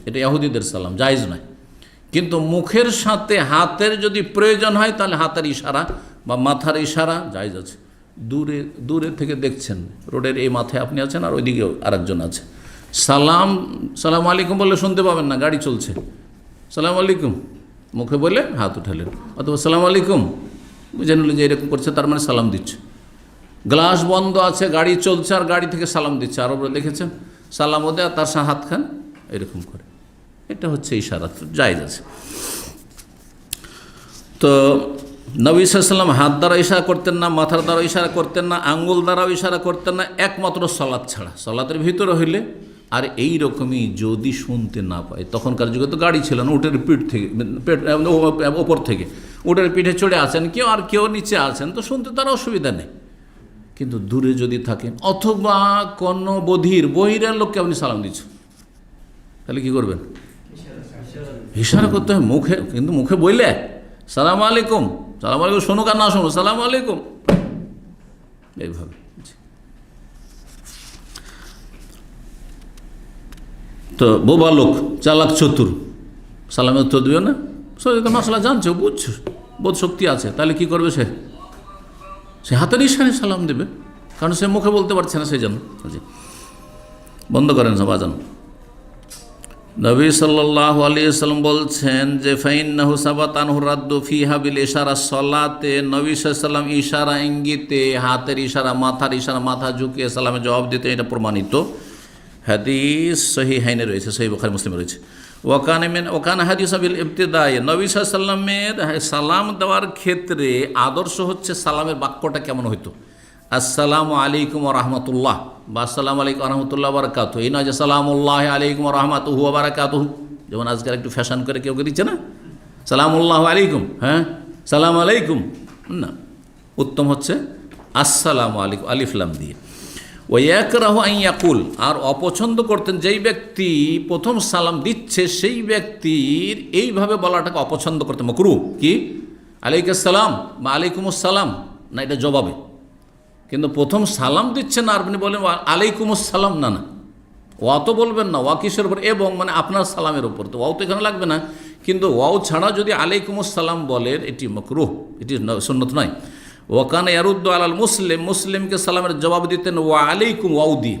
এটা ইহুদিদের সালাম, জায়েজ নয়। কিন্তু মুখের সাথে হাতের যদি প্রয়োজন হয় তাহলে হাতের ইশারা বা মাথার ইশারা জায়েজ আছে। দূরে থেকে দেখছেন, রোডের এই মাথায় আপনি আছেন আর ওইদিকেও আরেকজন আছে, সালাম আলাইকুম বললে শুনতে পাবেন না, গাড়ি চলছে, সালাম আলাইকুম মুখে বলে হাত উঠালেন, অথবা সালাম আলাইকুম বুঝে নিলেন যে এরকম করছে, তার মানে সালাম দিচ্ছে। গ্লাস বন্ধ আছে, গাড়ি চলছে আর গাড়ি থেকে সালাম দিচ্ছে, আরবরা দেখেছেন সালামও দেয় তার সাথে হাত খান এরকম করে, এটা হচ্ছে ইশারা, জায়েজ আছে। তো নবী সাল্লাল্লাহু আলাইহি ওয়াসাল্লাম হাত দ্বারা ইশারা করতেন না, মাথার দ্বারা ইশারা করতেন না, আঙ্গুল দ্বারাও ইশারা করতেন না, একমাত্র সালাত ছাড়া, সালাতের ভিতরে হইলে। আর এই রকমই যদি শুনতে না পায়, তখনকার যুগে তো গাড়ি ছিল না, উটের পিঠ থেকে ওপর থেকে উটের পিঠে চড়ে আছেন কেউ, আর কেউ নিচে আছেন, তো শুনতে তার অসুবিধা নেই। কিন্তু দূরে যদি থাকেন, অথবা কোনো বহিরের লোককে আপনি সালাম দিচ্ছেন, তাহলে কি করবেন? ইশারা করতে হয় মুখে, কিন্তু মুখে বললে সালাম আলাইকুম, সালাম আলাইকুম শুনুক আর না শুনুক সালাম আলাইকুম, এইভাবে। তো বোবা লোক, চালাক চতুর, সালামের উত্তর দিবে না, তো মশলা জানছে, বুঝছো, বোধ শক্তি আছে, তাহলে কি করবে? সে হাতের ইশারায় সালাম দেবে, কারণ সে মুখে বলতে পারছে না, সেই জন্য। বন্ধ করেন সব আজান। নবী সাল্লাল্লাহু আলাইহি ওয়াসাল্লাম বলছেন যে ফাইন্নাহু সাবাতা আনহু রাদ্দু ফিহা বিল ইশারা সালাতে, নবী সাল্লাল্লাহু আলাইহি ওয়াসাল্লাম ইশারা ইঙ্গিতে, হাতের ইশারা, মাথার ইশারা, মাথা ঝুঁকিয়ে সালামে জবাব দিতে, এটা প্রমাণিত। হাদিস সহিহাইনে রয়েছে, সহিহ বুখারী মুসলিমে রয়েছে। ওয়াকান হাদিস বিল ইবতিদাই, নবী সাল্লাল্লাহু আলাইহি ওয়াসাল্লামের সালাম দেওয়ার ক্ষেত্রে আদর্শ হচ্ছে সালামের বাক্যটা কেমন হইতো, আসসালামু আলাইকুম ওয়া রাহমাতুল্লাহ বা আসসালামু আলাইকুম ওয়া রাহমাতুল্লাহি ওয়া বারাকাতুহু, এই নয় যে সালামুল্লাহি আলাইকুম ওয়া রাহমাতুহু ওয়া বারাকাতুহু, যেমন আজকাল একটু ফ্যাশন করে কেউ দিচ্ছে না, সালামুল্লাহ আলাইকুম, হ্যাঁ সালাম আলাইকুম না, উত্তম হচ্ছে আসসালামু আলাইকুম আলিফ লাম দিয়ে। ওয়াকরাহু আন ইয়াকুল, আর অপছন্দ করতেন যেই ব্যক্তি প্রথম সালাম দিচ্ছে সেই ব্যক্তির এইভাবে বলাটাকে অপছন্দ করতেন, মাকরুহ। কি আলাইকুম সালাম বা আলাইকুম আসসালাম না, এটা জবাবে, কিন্তু প্রথম সালাম দিচ্ছেন আর আপনি বলেন আলাইকুম আসসালাম, না না, ওয়া তো বলবেন না, ওয়া কিসের উপর? এবং মানে আপনার সালামের উপর, তো ওয়াও তো এখানে লাগবে না, কিন্তু ওয়াও ছাড়া যদি আলাইকুম আসসালাম বলেন এটি মাকরুহ, এটি সুন্নত নয়। ওয়াকানা ইয়ারুদ্দু আলাল মুসলিম, মুসলিমকে সালামের জবাব দিতেন ওয়া আলাইকুম, ওয়াও দিয়ে,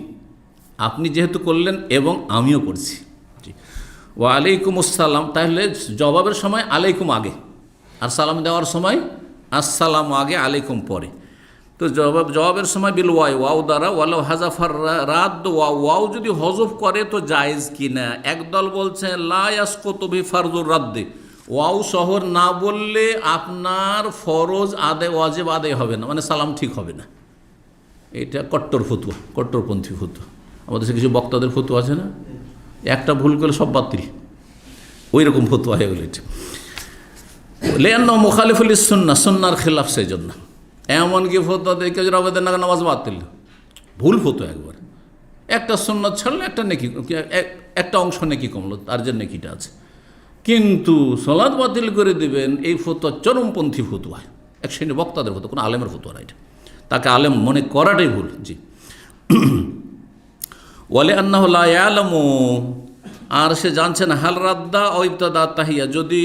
আপনি যেহেতু করলেন এবং আমিও করছি, ওয়া আলাইকুম আসসালাম, তাহলে জবাবের সময় আলাইকুম আগে আর সালাম দেওয়ার সময় আসসালাম আগে, আলাইকুম পরে। তো জবাবের সময় বিল ওয়াও দ্বারা, ওয়ালাউ হাজাফার রাদ, ওয়াও যদি হজফ করে তো জায়েজ কিনা। একদল বলছে লা ইয়াসকুতু বি ফারজুর রাদ্দি, ওয়াও শহর না বললে আপনার ফরজ আদায়, ওয়াজিব আদায় হবে না, মানে সালাম ঠিক হবে না। এটা কট্টর ফতুয়া, কট্টরপন্থী ফতুয়া। আমাদের দেশে কিছু বক্তাদের ফতুয়া আছে না, একটা ভুল করলে সব বাতিল, ওই রকম ফতুয়া হয়ে গেল এটা। লিআন্না মুখালিফুল লিস-সুন্নাহ, সুন্নাহর খেলাফ, সেই জন্য এমনকি ফতুয়া দেখে যদি আমাদের নামাজ বাতিল, ভুল ফতুয়া একবার। একটা সুন্নাত ছাড়লে একটা নেকি, একটা অংশ নেকি কমলো, তার যে নেকিটা আছে, কিন্তু সালাত বাতিল করে দিবেন, এই ফতুয়া চরমপন্থী ফতুয়া, এক শ্রেণীর বক্তাদের ফতুয়া, কোনো আলেমের ফতুয়া না এটা, তাকে আলেম মনে করাটাই ভুল। জি। ওয়ালি আন্নাহু লা ইয়ালামু, আর সে জানছেন হাল রাদ্দা ও ইবতাদা তাহিয়া, যদি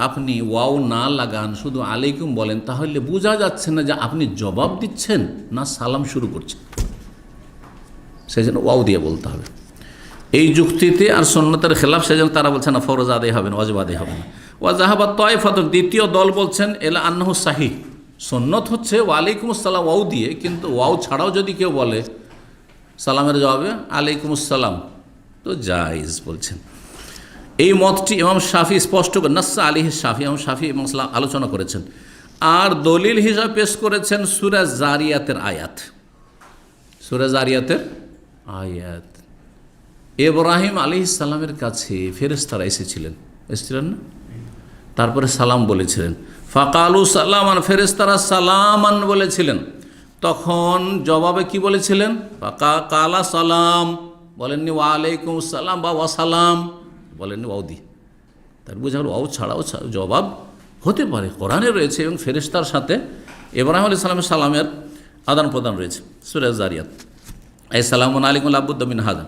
আপনি ওয়াও না লাগান, শুধু আলাইকুম বলেন, তাহলে বোঝা যাচ্ছে না যে আপনি জবাব দিচ্ছেন না সালাম শুরু করছেন। সেই জন্য ওয়াও দিয়ে বলতে হবে। এই যুক্তিতে আর সুন্নতের খেলাফ, সেই জন্য তারা বলছে না ফরজ আদায় হবে না, ওয়াজিব আদায় হবে না। ওয়াজাহাবাত তায়েফাত, দ্বিতীয় দল বলছেন এলা আন্নাহু সাহিহ, সুন্নত হচ্ছে ওয়ালাইকুম আসসালাম ওয়াও দিয়ে, কিন্তু ওয়াও ছাড়াও যদি কেউ বলে সালামের জবাবে আলাইকুম আসসালাম তো জায়েজ বলছেন। এই মতটি ইমাম শাফি স্পষ্ট করে, নাসসা আলাইহি শাফি, ইমাম শাফি এবং আলোচনা করেছেন। আর দলিল হিসাবে পেশ করেছেন সূরা জারিয়াতের আয়াত, সূরা জারিয়াতের আয়াত। ইব্রাহিম আলাইহিস সালামের কাছে ফেরেশতারা এসেছিলেন না, তারপরে সালাম বলেছিলেন। ফাকালু সালামান, ফেরেশতারা সালামান বলেছিলেন, তখন জবাবে কি বলেছিলেন? কালা সালাম বলেননি, ওয়ালাইকুম সালাম বা ওয়াসালাম বলেননি, ওয়াও দি। তার বোঝা গেল ওয়াও ছাড়াও জবাব হতে পারে, কোরআনে রয়েছে এবং ফেরেশতার সাথে ইব্রাহিম আলাইহিস সালামের সালামের আদান প্রদান রয়েছে সূরা জারিয়াত। আসসালামু আলাইকুম লাবুদ্দ মিন হাযা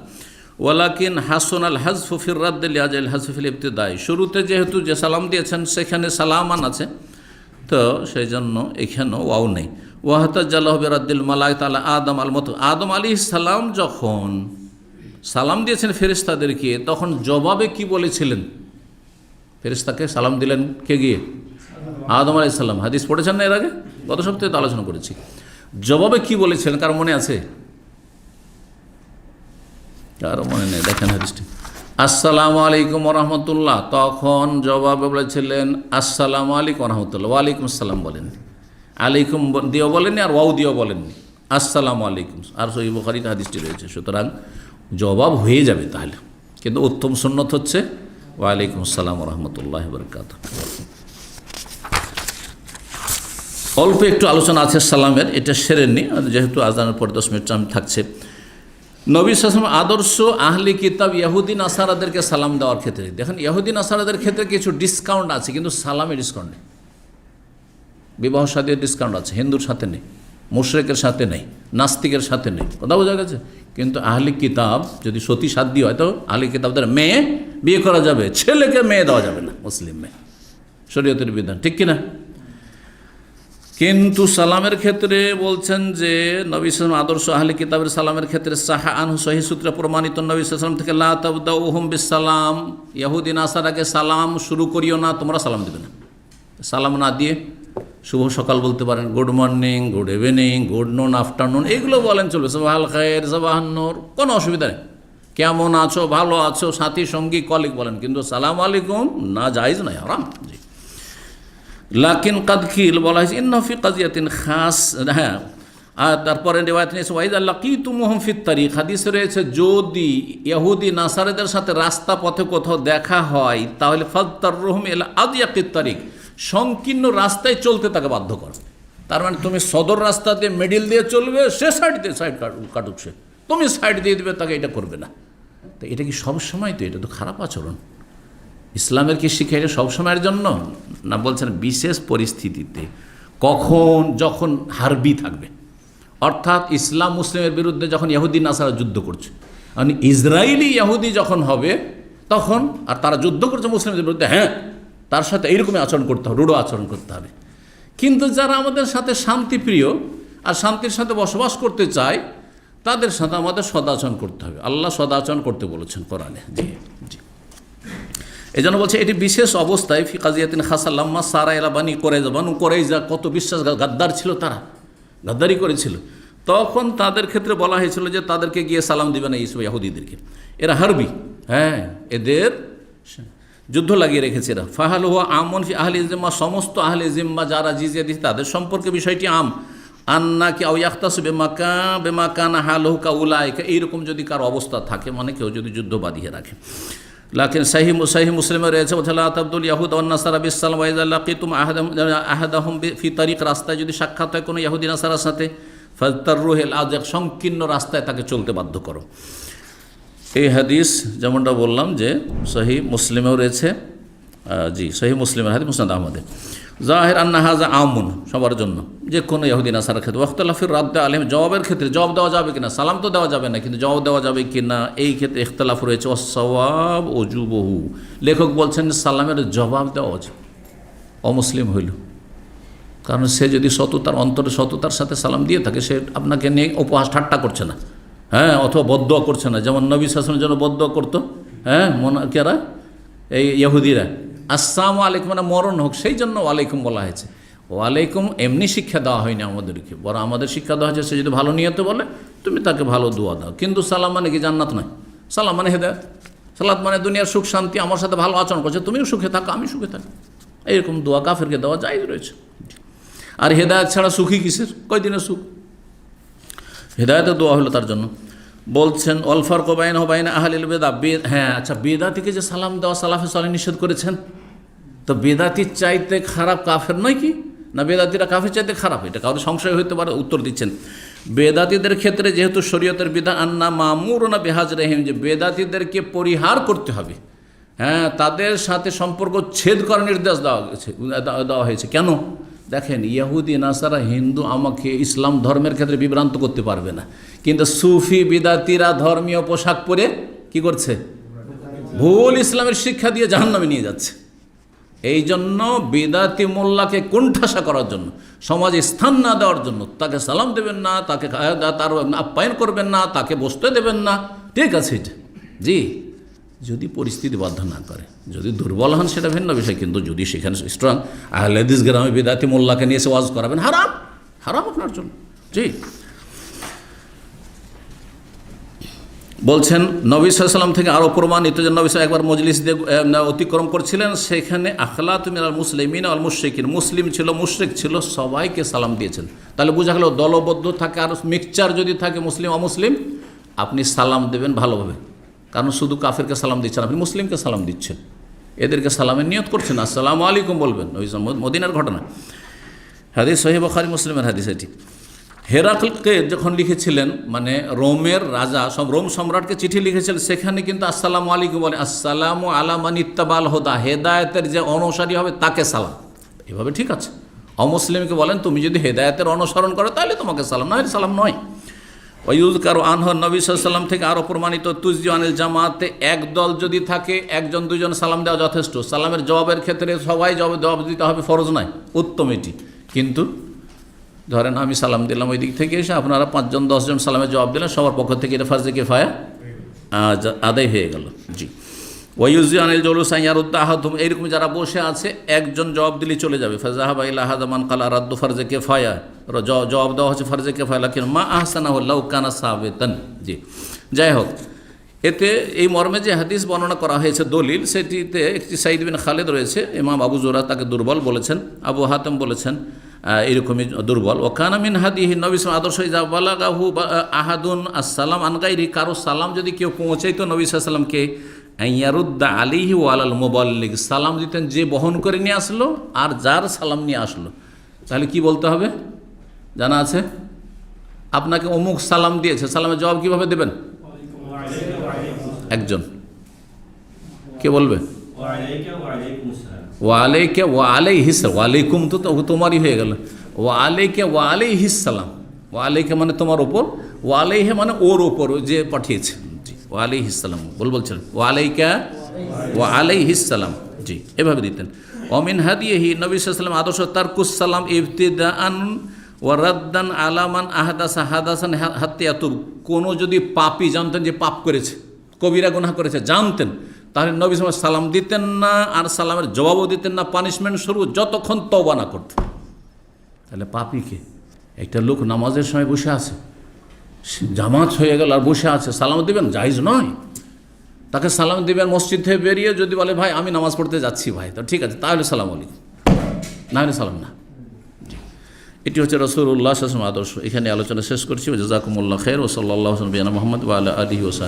ওয়ালাকিন হাসান আল হাযফু ফির রাদ্দ লিআজাল হাযফি ফিল ইবতিদাই, শুরুতে যেহেতু যে সালাম দিয়েছেন সেখানে সালামান আছে, তো সেই জন্য এখানেও ওয়াও নেই। ওয়াহতাজাল্লাহু বিরাদ্দিল মালাইকা আলা আদম আল মত, আদম আলাইহিস সালাম যখন সালাম দিয়েছেন ফেরেশতাদেরকে, তখন জবাবে কি বলেছিলেন? ফেরেশতাকে সালাম দিলেন কে গিয়ে? আদম আলাইহিস সালাম। হাদিস পড়েছেন না এর আগে? গত সপ্তাহে তো আলোচনা করেছি। জবাবে কি বলেছিলেন, কার মনে আছে? কারো মনে নেই, দেখেন হাদিসটি। আসসালামু আলাইকুম রহমতুল্লাহ, তখন জবাবে বলেছিলেন আসসালামু আলাইকুম রহমতুল্লাহ, ওয়ালাইকুম আসসালাম বলেননি, আলাইকুম দিয়েও বলেননি আর ওয়াও দিয়েও বলেননি, আসসালামু আলাইকুম। আর সহিহ বুখারীতে হাদিসটি রয়েছে, সুতরাং জবাব হয়ে যাবে তাহলে। কিন্তু উত্তম সুন্নত হচ্ছে ওয়ালাইকুম আসসালাম রহমতুল্লাহ বারাকাতুহু। অল্প একটু আলোচনা আছে সালামের, এটা সেরেননি, যেহেতু আজানের পর 10 মিনিট টাইম থাকছে। নবী সাল্লাল্লাহু আলাইহি ওয়াসাল্লাম আদর্শ আহলি কিতাব ইহুদি নাসারাদেরকে সালাম দেওয়ার ক্ষেত্রে, দেখেন ইহুদি নাসারাদের ক্ষেত্রে কিছু ডিসকাউন্ট আছে, কিন্তু সালামে ডিসকাউন্ট নেই। বিবাহ সাথে ডিসকাউন্ট আছে, হিন্দুর সাথে নেই, মুশরিকের সাথে নেই, নাস্তিকের সাথে নেই, কথা বোঝা গেছে? কিন্তু আহলি কিতাব যদি সতী সাধ্য হয় তো আহলি কিতাবদের মেয়ে বিয়ে করা যাবে, ছেলেকে মেয়ে দেওয়া যাবে না, মুসলিম মেয়ে, শরীয়তের বিধান, ঠিক কিনা? কিন্তু সালামের ক্ষেত্রে বলছেন যে নবী সাল্লাল্লাহু আলাইহি ওয়াসাল্লাম আদর্শ আহলে কিতাবের সালামের ক্ষেত্রে সাহা আনহু সহিহ সূত্রে প্রমাণিত, নবী সাল্লাল্লাহু আলাইহি ওয়াসাল্লাম থেকে লা তাবদাউহুম বিসসালাম, ইহুদি নাসারাকে সালাম শুরু করিও না, তোমরা সালাম দেবে না। সালাম না দিয়ে শুভ সকাল বলতে পারেন, good morning, good evening, good নুন, আফটারনুন, এগুলো বলেন চলবে, সাবাহাল খায়ের, সাবাহান নূর, কোনো অসুবিধা নেই। কেমন আছো, ভালো আছো, সাথী সঙ্গী কলিগ বলেন, কিন্তু সালাম আলাইকুম না, জায়েজ নয়, হারাম। জি, লাকিন কাদ কিল বলা হয়েছে ইন্না ফি কাজিয়াতিন খাস, হ্যাঁ। আর তারপরে রিওয়ায়াত নিয়েছে ওয়াইদা লাকিতুমুহুম ফিত তারিক, হাদিসে রয়েছে যদি ইহুদি নাসারাদের সাথে রাস্তা পথে কোথাও দেখা হয় তাহলে ফাদতাররুহুম ইলা আদিয়াকিত তারিক, সংকীর্ণ রাস্তায় চলতে তাকে বাধ্য কর। তার মানে তুমি সদর রাস্তা দিয়ে মিডিল দিয়ে চলবে, সে সাইড দিয়ে সাইড কাটুক, সে তুমি সাইড দিয়ে দেবে, তাকে এটা করবে না। তো এটা কি সবসময়? তো এটা তো খারাপ আচরণ। ইসলামের কি শিক্ষা এটা সবসময়ের জন্য না? বলছেন বিশেষ পরিস্থিতিতে, কখন, যখন হারবি থাকবে, অর্থাৎ ইসলাম মুসলিমের বিরুদ্ধে যখন ইহুদি নাসারা যুদ্ধ করছে, মানে ইসরায়েলি ইহুদি যখন হবে তখন, আর তারা যুদ্ধ করছে মুসলিমদের বিরুদ্ধে, হ্যাঁ তার সাথে এইরকমই আচরণ করতে হবে, রূঢ় আচরণ করতে হবে। কিন্তু যারা আমাদের সাথে শান্তিপ্রিয় আর শান্তির সাথে বসবাস করতে চায়, তাদের সাথে আমাদের সদাচরণ করতে হবে। আল্লাহ সদাচরণ করতে বলেছেন কোরআনে। জি জি, এই জন্য বলছে এটি বিশেষ অবস্থায় ফি কাজিয়াতিন খাসা লাম্মা সারা এলা বানি কোরাইজা, বানু কোরাইজা কত বিশ্বাস গাদ্দার ছিল, তারা গাদ্দারি করেছিল, তখন তাদের ক্ষেত্রে বলা হয়েছিল যে তাদেরকে গিয়ে সালাম দিবে না ইহুদিদেরকে, এরা হারবি, হ্যাঁ এদের যুদ্ধ লাগিয়ে রেখেছে এরা। ফাহাল হুয়া আমন ফি আহলি জিম্মা, সমস্ত আহলে জিম্মা যারা জিজিয়া দিচ্ছে তাদের সম্পর্কে বিষয়টি আম, আন্না কি আউ ইয়াখতাসু বেমাকানা হালহু কাউলাইকা, এইরকম যদি কার অবস্থা থাকে, মানে কেউ যদি যুদ্ধ বাঁধিয়ে রাখে। লাকিন সাহিহ মুসলিমে রয়েছে ওয়ালা তাবদুল ইয়াহুদ ওয়ান নাসারা বিসসালাম ওয়া ইযা লাকিতুম আহাদাহুম ফি তারিক, রাস্তায় যদি সাক্ষাৎ হয় কোনো ইহুদি নাসারার সাথে, ফাজতাররুহিল আযক, সংকীর্ণ রাস্তায় তাকে চলতে বাধ্য করো। এই হাদিস যেমনটা বললাম যে সহিহ মুসলিমেও রয়েছে, জি সহিহ মুসলিমের হাদিস, মুসনাদ আহমদে। জাহির আন্না হাযা আমুন, সবার জন্য, যে কোনো ইহুদি নাসারার ক্ষেত্রে। ওয়াখতালাফির রাদ্দ আলাইহিম, জবাবের ক্ষেত্রে জবাব দেওয়া যাবে কিনা, সালাম তো দেওয়া যাবে না, কিন্তু জবাব দেওয়া যাবে কিনা এই ক্ষেত্রে ইখতিলাফ রয়েছে। ওয়াসসাওয়াব ওজুবহু, লেখক বলছেন সালামের জবাব দেওয়া উচিত অমুসলিম হইল, কারণ সে যদি সততার অন্তরে সততার সাথে সালাম দিয়ে থাকে, সে আপনাকে নিয়ে উপহাস ঠাট্টা করছে না, হ্যাঁ, অথবা বদদোয়া করছে না, যেমন নবী সাল্লাল্লাহু আলাইহি ওয়াসাল্লামের জন্য বদদোয়া করতো, হ্যাঁ, কেরা এই ইহুদিরা, আসসালামু আলাইকুম মানে মরণ হোক, সেই জন্য ওয়ালাইকুম বলা হয়েছে। ওয়ালাইকুম এমনি শিক্ষা দেওয়া হয়নি আমাদেরকে, বরং আমাদের শিক্ষা দেওয়া হয়েছে সে যদি ভালো নিয়তে বলে তুমি তাকে ভালো দোয়া দাও। কিন্তু সালাম মানে কি জান্নাত নয়, সালাম মানে হেদায়েত, সালাত মানে দুনিয়ার সুখ শান্তি, আমার সাথে ভালো আচরণ করছে, তুমিও সুখে থাকো আমি সুখে থাকি, এইরকম দোয়া কাফেরকে দেওয়া জায়েজ রয়েছে। আর হেদায়েত ছাড়া সুখী কিসের, কয়দিনের সুখ? হেদায়েতের দোয়া হলো তার জন্য। বলছেন অল ফারকু বাইনাহু ওয়া বাইনা আহলিল বিদআহ, হ্যাঁ আচ্ছা, বেদাতিকে যে সালাম দেওয়া সালাফে সালেহ নিষেধ করেছেন, তো বেদাতির চাইতে খারাপ কাফের নয় কি? না বেদাতিরা কাফের চাইতে খারাপ? এটা কারো সংশয় হইতে পারে, উত্তর দিচ্ছেন বেদাতিদের ক্ষেত্রে যেহেতু শরীয়তের বিধান আন্না মামুরুনা বিহাজরিহিম, যে বেদাতিদেরকে পরিহার করতে হবে, হ্যাঁ, তাদের সাথে সম্পর্ক ছেদ করার নির্দেশ দেওয়া হয়েছে। কেন? দেখেন, ইহুদি নাসারা হিন্দু আমাকে ইসলাম ধর্মের ক্ষেত্রে বিভ্রান্ত করতে পারবে না, কিন্তু সুফি বিদাতিরা ধর্মীয় পোশাক পরে কি করছে? ভুল ইসলামের শিক্ষা দিয়ে জাহান্নামে নিয়ে যাচ্ছে। এই জন্য বিদাতি মোল্লাকে কুণ্ঠাসা করার জন্য, সমাজে স্থান না দেওয়ার জন্য, তাকে সালাম দেবেন না, তাকে তার আপ্যায়ন করবেন না, তাকে বসতে দেবেন না, ঠিক আছে এটা, জি, যদি পরিস্থিতি বাধ্য না করে, যদি দুর্বল হন সেটা ভিন্ন বিষয়, কিন্তু যদি সেখানে স্ট্রং, আহলে হাদিস গ্রামে বিদাতি মোল্লাকে নিয়ে এসে ওয়াজ করাবেন, হারাম, হারাম আপনার জন্য। জি, বলছেন নবী সাল্লাল্লাহু আলাইহি ওয়াসাল্লাম থেকে আরও প্রমাণিত যে নবী সাল্লাল্লাহু একবার মজলিস দিয়ে অতিক্রম করছিলেন, সেখানে আখলাতু মিনাল মুসলিমিন ওয়াল মুশরিকিন, মুসলিম ছিল মুশরিক ছিল, সবাইকে সালাম দিয়েছেন। তাহলে বোঝা গেল দলবদ্ধ থাকে আর মিক্সচার যদি থাকে মুসলিম অমুসলিম, আপনি সালাম দেবেন ভালোভাবে, কারণ শুধু কাফেরকে সালাম দিচ্ছেন, আপনি মুসলিমকে সালাম দিচ্ছেন, এদেরকে সালামের নিয়ত করছেন, আসসালামু আলাইকুম বলবেন। ওই মদিনার ঘটনা, হাদিস সহিহ বুখারী মুসলিমের হাদিস এটি। হেরাকলকে যখন লিখেছিলেন, মানে রোমের রাজা, সব রোম সম্রাটকে চিঠি লিখেছিলেন, সেখানে কিন্তু আসসালামু আলাইকুম বলে, আসসালামু আলা মান ইত্তাবাল হুদা, হেদায়েতের যে অনুসারী হবে তাকে সালাম, এভাবে ঠিক আছে। অমুসলিমকে বলেন তুমি যদি হেদায়েতের অনুসরণ করো তাহলে তোমাকে সালাম, না সালাম নয়। ওয়ায়ুযকারু আনহু নবী সাল্লাল্লাহু আলাইহি ওয়াসাল্লাম থেকে আরও প্রমাণিত তুজজি আনিল জামাতে, এক দল যদি থাকে একজন দুজন সালাম দেওয়া যথেষ্ট। সালামের জবাবের ক্ষেত্রে সবাই জবাব দিতে হবে ফরজ নয়, উত্তম এটি। কিন্তু ধরেন আমি সালাম দিলাম ওই দিক থেকে এসে, আপনারা 5 জন 10 জন সালামের জবাব দিলেন, সবার পক্ষ থেকে এটা ফারজে কিফায়া আদায় হয়ে গেল। জি, ওয়ায়ুজি আনিল জলুস ইয়ারুদ্দা আহাদুম, এইরকম যারা বসে আছে একজন জবাব দিলে চলে যাবে। ফাযাহাবা ইলা হাযা মান ক্বালা রাদ্দু ফারজে কিফায়া, জবাব দেওয়া হচ্ছে ফারজে কিফায়া, লাকিন মা আহসানাহু লাউ কানা সাবিতান। জি, যাই হোক, এতে এই মর্মে যে হাদিস বর্ণনা করা হয়েছে দলিল, সেটিতে একটি সাইদ বিন খালিদ রয়েছে, ইমাম আবু জুরা তাকে দুর্বল বলেছেন, আবু হাতেম বলেছেন এরকমই দুর্বল। ও কানা মিন হাদিহি, নবী সাল্লাল্লাহু আদর্শ ইজা বালাগাহু আহাদুন আসসালাম আন গায়রি, কারো সালাম যদি কেউ পৌঁছাইতো নবী সাল্লাল্লাহু আলাইহি ওয়াসাল্লামকে, ইয়ারুদ্দা আলাইহি ওয়া আলাল মুবাল্লিগ, সালাম দিতেন যে বহন করে নিয়ে আসলো আর যার সালাম নিয়ে আসলো। তাহলে কি বলতে হবে জানা আছে? আপনাকে অমুক সালাম দিয়েছে, সালামের জবাব কিভাবে দেবেন? একজন কে বলবে? ওয়ালাইকে ওয়া আলাইহিস, ওয়ালাইকুম তো তোমারই হয়ে গেল, ওয়ালাইকে ওয়া আলাইহিস সালাম, ওয়ালাইকে মানে তোমার ওপর, ওয়ালাইহে মানে ওর ওপর যে পাঠিয়েছে। জি, ওয়া আলাইহিস সালাম বলছিলেন, ওয়ালাইকা ওয়া আলাইহিস সালাম। জি, এভাবে দিতেন। অমিন হাদিহি, নবী সাল্লাল্লাহু আলাইহি ওয়াসাল্লাম আদর্শ তারকুস সালাম ইবতিদাআন ওয়া রাদ্দান আলা মান আহদাসা হাদাসান হাত্তা ইয়াতুব, কোনো যদি পাপী জানতেন যে পাপ করেছে, কবিরা গুনাহ করেছে জানতেন, তাহলে নবী সাল্লাল্লাহু আলাইহি ওয়াসাল্লাম সালাম দিতেন না, আর সালামের জবাবও দিতেন না, পানিশমেন্ট শুরু যতক্ষণ তওবা না করত। তাহলে পাপীকে, একটা লোক নামাজের সময় বসে আছে, জামাত হয়ে গেল আর বসে আছে, সালাম দিবেন? জায়েজ নয়। তাকে সালাম দিবেন মসজিদ থেকে বেরিয়ে, যদি বলে ভাই আমি নামাজ পড়তে যাচ্ছি ভাই, তো ঠিক আছে, তাহলে সালাম আলাইকুম, না হলে সালাম না। এটি হচ্ছে রাসূলুল্লাহ সাল্লাল্লাহু আলাইহি ওয়াসাল্লাম আদর্শ। এখানে আলোচনা শেষ করছি। জাযাকুমুল্লাহ খাইর। ওয়া সাল্লাল্লাহু আলা মুহাম্মদ ওয়া আলা আলিহি ওয়া সাহবিহি।